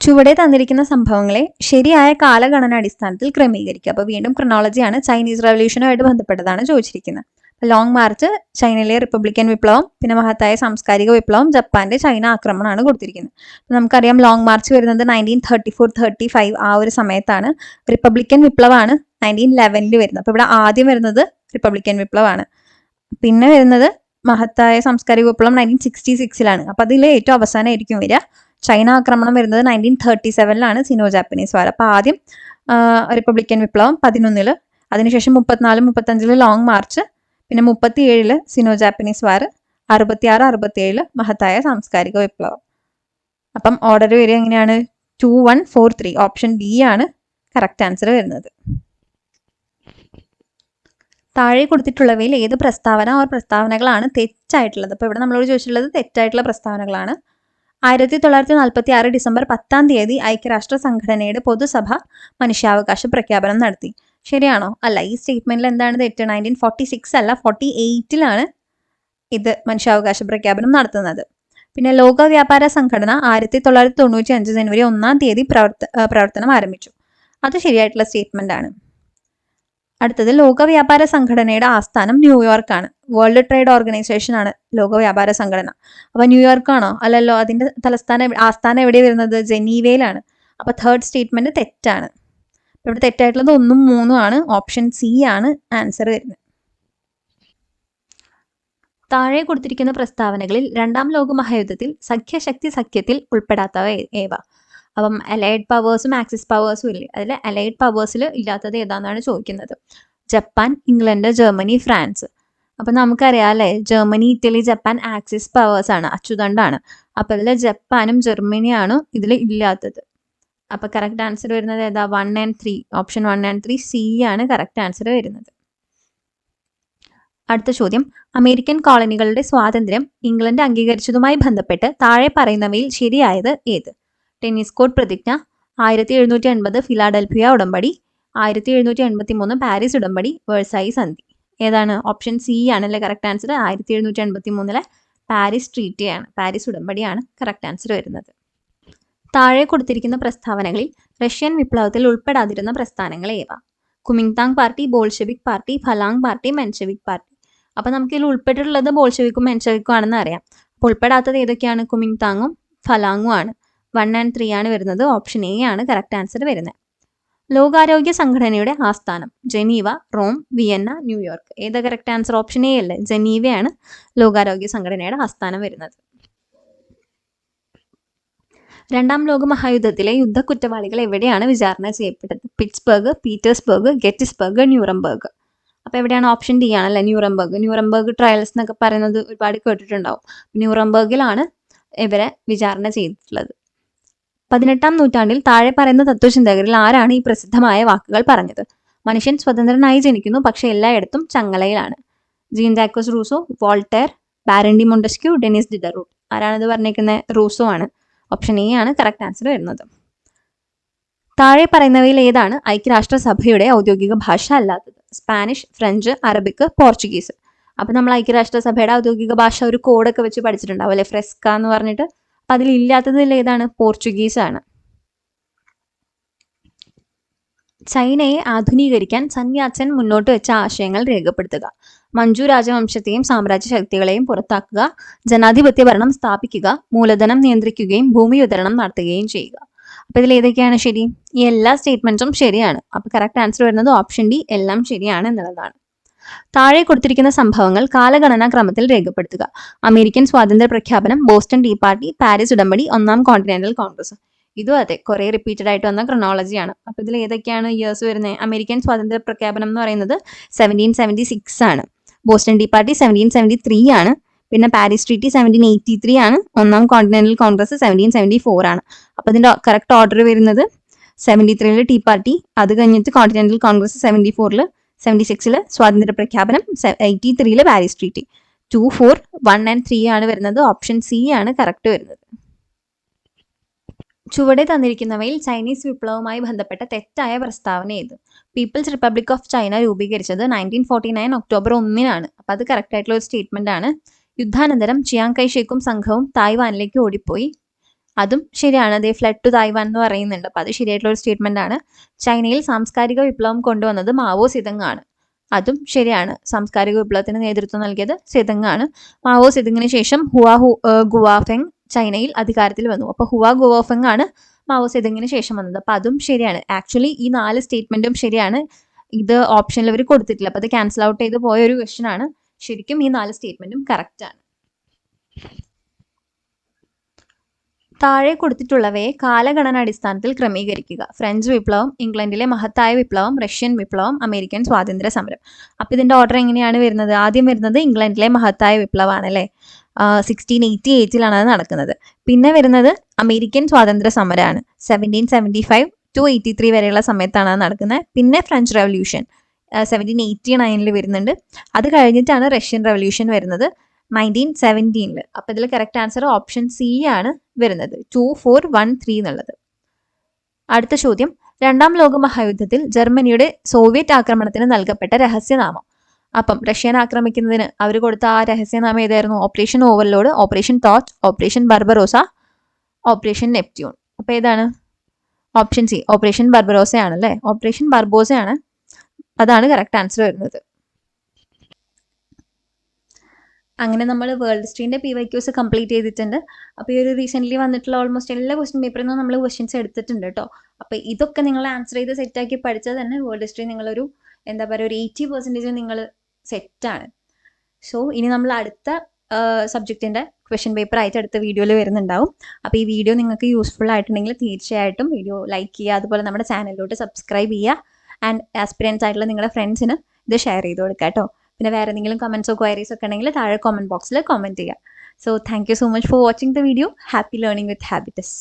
ചുവടെ തന്നിരിക്കുന്ന സംഭവങ്ങളെ ശരിയായ കാലഗണന അടിസ്ഥാനത്തിൽ ക്രമീകരിക്കുക. അപ്പോൾ വീണ്ടും ക്രൊണോളജിയാണ്, ചൈനീസ് റവല്യൂഷനുമായിട്ട് ബന്ധപ്പെട്ടതാണ് ചോദിച്ചിരിക്കുന്നത്. ലോങ് മാർച്ച്, ചൈനയിലെ റിപ്പബ്ലിക്കൻ വിപ്ലവം, പിന്നെ മഹത്തായ സാംസ്കാരിക വിപ്ലവം, ജപ്പാന്റെ ചൈന ആക്രമണമാണ് കൊടുത്തിരിക്കുന്നത്. നമുക്കറിയാം ലോങ് മാർച്ച് വരുന്നത് 1934-35 ആ ഒരു സമയത്താണ്. റിപ്പബ്ലിക്കൻ വിപ്ലവമാണ് 1911 വരുന്നത്. അപ്പോൾ ഇവിടെ ആദ്യം വരുന്നത് റിപ്പബ്ലിക്കൻ വിപ്ലവമാണ്. പിന്നെ വരുന്നത് മഹത്തായ സാംസ്കാരിക വിപ്ലവം 1966 അപ്പോൾ അതിൽ ഏറ്റവും അവസാനമായിരിക്കും വരിക. ചൈന ആക്രമണം വരുന്നത് 1937 സിനോ ജാപ്പനീസ് വാർ. അപ്പോൾ ആദ്യം റിപ്പബ്ലിക്കൻ വിപ്ലവം 11, അതിനുശേഷം 34-35 ലോങ് മാർച്ച്, പിന്നെ 37 സിനോ ജാപ്പനീസ് വാർ, 66-67 മഹത്തായ സാംസ്കാരിക വിപ്ലവം. അപ്പം ഓർഡർ വരിക എങ്ങനെയാണ്? 2, 1, 4, 3. ഓപ്ഷൻ ഡി ആണ് കറക്റ്റ് ആൻസർ വരുന്നത്. താഴെ കൊടുത്തിട്ടുള്ളവയിൽ ഏത് പ്രസ്താവനകളാണ് തെറ്റായിട്ടുള്ളത്? അപ്പോൾ ഇവിടെ നമ്മളോട് ചോദിച്ചിട്ടുള്ളത് തെറ്റായിട്ടുള്ള പ്രസ്താവനകളാണ്. 1946 ഡിസംബർ 10 ഐക്യരാഷ്ട്ര സംഘടനയുടെ പൊതുസഭ മനുഷ്യാവകാശ പ്രഖ്യാപനം നടത്തി. ശരിയാണോ? അല്ല, ഈ സ്റ്റേറ്റ്മെന്റിൽ എന്താണ് തെറ്റ്? 1946 അല്ല, 48 ഇത് മനുഷ്യാവകാശ പ്രഖ്യാപനം നടത്തുന്നത്. പിന്നെ ലോക വ്യാപാര സംഘടന 1995 ജനുവരി 1 പ്രവർത്തനം ആരംഭിച്ചു. അത് ശരിയായിട്ടുള്ള സ്റ്റേറ്റ്മെന്റ് ആണ്. അടുത്തത്, ലോക വ്യാപാര സംഘടനയുടെ ആസ്ഥാനം ന്യൂയോർക്കാണ്. വേൾഡ് ട്രേഡ് ഓർഗനൈസേഷൻ ആണ് ലോക വ്യാപാര സംഘടന. അപ്പൊ ന്യൂയോർക്ക് ആണോ? അല്ലല്ലോ, അതിന്റെ ആസ്ഥാനം എവിടെ വരുന്നത്? ജനീവയിലാണ്. അപ്പൊ തേർഡ് സ്റ്റേറ്റ്മെന്റ് തെറ്റാണ്. ഇവിടെ തെറ്റായിട്ടുള്ളത് 1ഉം 3ഉം ആണ്. ഓപ്ഷൻ സി ആണ് ആൻസർ വരുന്നത്. താഴെ കൊടുത്തിരിക്കുന്ന പ്രസ്താവനകളിൽ 2ാം ലോക മഹായുദ്ധത്തിൽ സഖ്യത്തിൽ ഉൾപ്പെടാത്തവ ഏവ? അപ്പം അലൈഡ് പവേഴ്സും ആക്സിസ് പവേഴ്സും ഇല്ലേ, അതിൽ അലൈഡ് പവേഴ്സിൽ ഇല്ലാത്തത് ഏതാണെന്നാണ് ചോദിക്കുന്നത്. Japan, England, Germany, France. അപ്പം നമുക്കറിയാം അല്ലേ, Germany, Italy, Japan axis powers ആണ്, അച്ചുതണ്ടാണ്. അപ്പം ഇതിൽ ജപ്പാനും ജർമ്മനിയാണ് ഇതിൽ ഇല്ലാത്തത്. അപ്പം കറക്റ്റ് ആൻസർ വരുന്നത് ഏതാ? 1 and 3. ഓപ്ഷൻ 1 and 3 സി ആണ് കറക്റ്റ് ആൻസർ വരുന്നത്. അടുത്ത ചോദ്യം, അമേരിക്കൻ കോളനികളുടെ സ്വാതന്ത്ര്യം ഇംഗ്ലണ്ട് അംഗീകരിച്ചതുമായി ബന്ധപ്പെട്ട് താഴെ പറയുന്നവയിൽ ശരിയായത് ഏത്? ടെന്നീസ് കോർട്ട് പ്രതിജ്ഞ, 1780 ഫിലാഡൽഫിയ ഉടമ്പടി, 1783 പാരീസ് ഉടമ്പടി, വേഴ്സായി സന്ധി. ഏതാണ്? ഓപ്ഷൻ സി ആണല്ലേ കറക്റ്റ് ആൻസർ. 1783 പാരീസ് ട്രീറ്റിയാണ്, പാരീസ് ഉടമ്പടിയാണ് കറക്റ്റ് ആൻസർ വരുന്നത്. താഴെ കൊടുത്തിരിക്കുന്ന പ്രസ്താവനകളിൽ റഷ്യൻ വിപ്ലവത്തിൽ ഉൾപ്പെടാതിരുന്ന പ്രസ്ഥാനങ്ങൾ ഏവ? Kuomintang party, Bolshevik party, Falange party, Menshevik party. അപ്പോൾ നമുക്കിതിൽ ഉൾപ്പെട്ടിട്ടുള്ളത് ബോൾഷെവിക്കും മെൻഷെവിക്കും ആണെന്ന് അറിയാം. അപ്പോൾ ഉൾപ്പെടാത്തത് ഏതൊക്കെയാണ്? കുമിങ്താങ്ങും ഫലാങ്ങും ആണ്. 1 and 3 ആണ് വരുന്നത്. ഓപ്ഷൻ എ ആണ് കറക്റ്റ് ആൻസർ വരുന്നത്. ലോകാരോഗ്യ സംഘടനയുടെ ആസ്ഥാനം ജനീവ, റോം, വിയന്ന, ന്യൂയോർക്ക്. ഏതാ കറക്റ്റ് ആൻസർ? ഓപ്ഷൻ എ അല്ലേ? ജനീവയാണ് ലോകാരോഗ്യ സംഘടനയുടെ ആസ്ഥാനം വരുന്നത്. രണ്ടാം ലോക മഹായുദ്ധത്തിലെ യുദ്ധക്കുറ്റവാളികൾ എവിടെയാണ് വിചാരണ ചെയ്യപ്പെട്ടത്? Pittsburgh, Petersburg, Gettysburg, Nuremberg. അപ്പോൾ എവിടെയാണ്? ഓപ്ഷൻ ഡി ആണല്ലേ, ന്യൂറംബർഗ്. ന്യൂറംബർഗ് ട്രയൽസ് എന്നൊക്കെ പറയുന്നത് ഒരുപാട് കേട്ടിട്ടുണ്ടാവും. ന്യൂറംബർഗിലാണ് ഇവരെ വിചാരണ ചെയ്തിട്ടുള്ളത്. 18-ാം നൂറ്റാണ്ടിൽ താഴെ പറയുന്ന തത്വചിന്തകരിൽ ആരാണ് ഈ പ്രസിദ്ധമായ വാക്കുകൾ പറഞ്ഞത്? മനുഷ്യൻ സ്വതന്ത്രനായി ജനിക്കുന്നു, പക്ഷേ എല്ലായിടത്തും ചങ്ങലയിലാണ്. Jean Jacques Rousseau, Voltaire, Baron de Montesquieu, Denis Diderot. ആരാണിത് പറഞ്ഞിരിക്കുന്നത്? റൂസോ ആണ്. ഓപ്ഷൻ എ ആണ് കറക്റ്റ് ആൻസർ വരുന്നത്. താഴെ പറയുന്നവയിൽ ഏതാണ് ഐക്യരാഷ്ട്രസഭയുടെ ഔദ്യോഗിക ഭാഷ അല്ലാത്തത്? Spanish, French, Arabic, Portuguese. അപ്പം നമ്മൾ ഐക്യരാഷ്ട്രസഭയുടെ ഔദ്യോഗിക ഭാഷ ഒരു കോഡൊക്കെ വെച്ച് പഠിച്ചിട്ടുണ്ടാവും അല്ലെ, ഫ്രെസ്ക എന്ന് പറഞ്ഞിട്ട്. അപ്പം അതിലില്ലാത്തതിൽ ഏതാണ്? പോർച്ചുഗീസ് ആണ്. ചൈനയെ ആധുനീകരിക്കാൻ സന്യാസൻ മുന്നോട്ട് വെച്ച ആശയങ്ങൾ രേഖപ്പെടുത്തുക. മഞ്ജു രാജവംശത്തെയും സാമ്രാജ്യ ശക്തികളെയും പുറത്താക്കുക, ജനാധിപത്യ ഭരണം സ്ഥാപിക്കുക, മൂലധനം നിയന്ത്രിക്കുകയും ഭൂമി വിതരണം നടത്തുകയും ചെയ്യുക. അപ്പോൾ ഇതിൽ ഏതൊക്കെയാണ് ശരി? ഈ എല്ലാ സ്റ്റേറ്റ്മെന്റ്സും ശരിയാണ്. അപ്പോൾ കറക്റ്റ് ആൻസർ വരുന്നത് ഓപ്ഷൻ ഡി, എല്ലാം ശരിയാണ് എന്നുള്ളതാണ്. താഴെ കൊടുത്തിരിക്കുന്ന സംഭവങ്ങൾ കാലഗണനാ ക്രമത്തിൽ രേഖപ്പെടുത്തുക. അമേരിക്കൻ സ്വാതന്ത്ര്യ പ്രഖ്യാപനം, ബോസ്റ്റൺ ടീ പാർട്ടി, പാരീസ് ഉടമ്പടി, ഒന്നാം കോണ്ടിനെന്റൽ കോൺഗ്രസ്. ഇതും അതെ, കുറേ റിപ്പീറ്റഡ് ആയിട്ട് വന്ന ക്രൊണോളജിയാണ്. അപ്പോൾ ഇതിൽ ഏതൊക്കെയാണ് ഇയേഴ്സ് വരുന്നത്? അമേരിക്കൻ സ്വാതന്ത്ര്യ പ്രഖ്യാപനം എന്ന് പറയുന്നത് 1776 ആണ്. ബോസ്റ്റൺ ടീ പാർട്ടി 1773 ആണ്. പിന്നെ പാരീസ് ട്രീറ്റി 1783 ആണ്. ഒന്നാം കോണ്ടിനെന്റൽ കോൺഗ്രസ് 1774 ആണ്. അപ്പോൾ ഇതിൻ്റെ കറക്റ്റ് ഓർഡർ വരുന്നത് 73 ടീ പാർട്ടി, അത് കഴിഞ്ഞിട്ട് കോണ്ടിനെന്റൽ കോൺഗ്രസ് 74, 76 സ്വാതന്ത്ര്യ പ്രഖ്യാപനം, 83 പാരീസ് ട്രീറ്റി. 2, 4, 1 and 3 ആണ് വരുന്നത്. ഓപ്ഷൻ സി ആണ് കറക്റ്റ് വരുന്നത്. ചുവടെ തന്നിരിക്കുന്നവയിൽ ചൈനീസ് വിപ്ലവവുമായി ബന്ധപ്പെട്ട തെറ്റായ പ്രസ്താവന ഏത്? പീപ്പിൾസ് റിപ്പബ്ലിക് ഓഫ് ചൈന രൂപീകരിച്ചത് 1949 ഒക്ടോബർ 1-നാണ്. അപ്പം അത് കറക്റ്റ് ആയിട്ടുള്ള ഒരു സ്റ്റേറ്റ്മെന്റ് ആണ്. യുദ്ധാനന്തരം ചിയാങ് കൈ ഷേക്കും സംഘവും തായ്വാനിലേക്ക് ഓടിപ്പോയി. അതും ശരിയാണ്. ദേ ഫ്ലഡ് ടു തായ്വാൻ എന്ന് പറയുന്നുണ്ട്. അപ്പം അത് ശരിയായിട്ടുള്ള ഒരു സ്റ്റേറ്റ്മെന്റ് ആണ്. ചൈനയിൽ സാംസ്കാരിക വിപ്ലവം കൊണ്ടുവന്നത് മാവോ സിതങ് ആണ്. അതും ശരിയാണ്. സാംസ്കാരിക വിപ്ലവത്തിന് നേതൃത്വം നൽകിയത് സിതങ് ആണ്. മാവോ സിതങ്ങിന് ശേഷം ഗുവാഫെങ് ചൈനയിൽ അധികാരത്തിൽ വന്നു. അപ്പോൾ ഹുവാ ഗുവാഫെങ് ആണ് മാവോ സിതങ്ങിന് ശേഷം വന്നത്. അപ്പം അതും ശരിയാണ്. ആക്ച്വലി ഈ 4 സ്റ്റേറ്റ്മെന്റും ശരിയാണ്. ഇത് ഓപ്ഷനിൽ അവർ കൊടുത്തിട്ടില്ല. അപ്പോൾ അത് ക്യാൻസൽ ഔട്ട് ചെയ്ത് പോയ ഒരു ക്വസ്റ്റ്യൻ ആണ്. ശരിക്കും ഈ 4 സ്റ്റേറ്റ്മെന്റും കറക്റ്റ് ആണ്. താഴെ കൊടുത്തിട്ടുള്ളവയെ കാലഗണന അടിസ്ഥാനത്തിൽ ക്രമീകരിക്കുക. ഫ്രഞ്ച് വിപ്ലവം, ഇംഗ്ലണ്ടിലെ മഹത്തായ വിപ്ലവം, റഷ്യൻ വിപ്ലവം, അമേരിക്കൻ സ്വാതന്ത്ര്യ സമരം. അപ്പം ഇതിൻ്റെ ഓർഡർ എങ്ങനെയാണ് വരുന്നത്? ആദ്യം വരുന്നത് ഇംഗ്ലണ്ടിലെ മഹത്തായ വിപ്ലവമാണ് അല്ലേ. 1688 അത് നടക്കുന്നത്. പിന്നെ വരുന്നത് അമേരിക്കൻ സ്വാതന്ത്ര്യ സമരമാണ്. 1775 to 83 വരെയുള്ള സമയത്താണ് അത് നടക്കുന്നത്. പിന്നെ ഫ്രഞ്ച് റവല്യൂഷൻ 1789 വരുന്നുണ്ട്. അത് കഴിഞ്ഞിട്ടാണ് റഷ്യൻ റവല്യൂഷൻ വരുന്നത് 1917. അപ്പം ഇതിൽ കറക്റ്റ് ആൻസർ ഓപ്ഷൻ സി ആണ് വരുന്നത്. 2, 4, 1, 3 എന്നുള്ളത്. അടുത്ത ചോദ്യം, രണ്ടാം ലോക മഹായുദ്ധത്തിൽ ജർമ്മനിയുടെ സോവിയറ്റ് ആക്രമണത്തിന് നൽകപ്പെട്ട രഹസ്യനാമം. അപ്പം റഷ്യൻ ആക്രമിക്കുന്നതിന് അവർ കൊടുത്ത ആ രഹസ്യനാമം ഏതായിരുന്നു? Operation overload, operation torch, operation Barbarossa, operation Neptune. അപ്പം ഏതാണ്? ഓപ്ഷൻ സി, ഓപ്പറേഷൻ ബർബറോസ ആണല്ലേ. ഓപ്പറേഷൻ ബർബോസയാണ്, അതാണ് കറക്റ്റ് ആൻസർ വരുന്നത്. അങ്ങനെ നമ്മൾ വേൾഡ് ഹിസ്റ്ററിൻ്റെ PYQs കംപ്ലീറ്റ് ചെയ്തിട്ടുണ്ട്. അപ്പോൾ ഈ ഒരു റീസെൻ്റ്ലി വന്നിട്ടുള്ള ഓൾമോസ്റ്റ് എല്ലാ ക്വസ്റ്റ്യൻ പേപ്പറിൽ നിന്നും നമ്മൾ ക്വസ്റ്റ്യൻസ് എടുത്തിട്ടുണ്ട് കേട്ടോ. അപ്പോൾ ഇതൊക്കെ നിങ്ങൾ ആൻസർ ചെയ്ത് സെറ്റാക്കി പഠിച്ചാൽ തന്നെ വേൾഡ് ഹിസ്റ്ററി നിങ്ങളൊരു എന്താ പറയുക, ഒരു 80% നിങ്ങൾ സെറ്റാണ്. സോ ഇനി നമ്മൾ അടുത്ത സബ്ജക്റ്റിൻ്റെ ക്വസ്റ്റ്യൻ പേപ്പർ ആയിട്ട് അടുത്ത വീഡിയോയിൽ വരുന്നുണ്ടാവും. അപ്പോൾ ഈ വീഡിയോ നിങ്ങൾക്ക് യൂസ്ഫുൾ ആയിട്ടുണ്ടെങ്കിൽ തീർച്ചയായിട്ടും വീഡിയോ ലൈക്ക് ചെയ്യുക, അതുപോലെ നമ്മുടെ ചാനലിലോട്ട് സബ്സ്ക്രൈബ് ചെയ്യുക. ആൻഡ് ആസ്പിരൻസ് ആയിട്ടുള്ള നിങ്ങളുടെ ഫ്രണ്ട്സിന് ഇത് ഷെയർ ചെയ്ത് കൊടുക്കുക കേട്ടോ. പിന്നെ വേറെ എന്തെങ്കിലും കമൻസോ ക്വയറീസ് ഒക്കെ ഉണ്ടെങ്കിൽ താഴെ കമൻറ്റ് ബോക്സിൽ കമൻറ്റ് ചെയ്യുക. So thank you so much for watching the video. Happy learning with habits.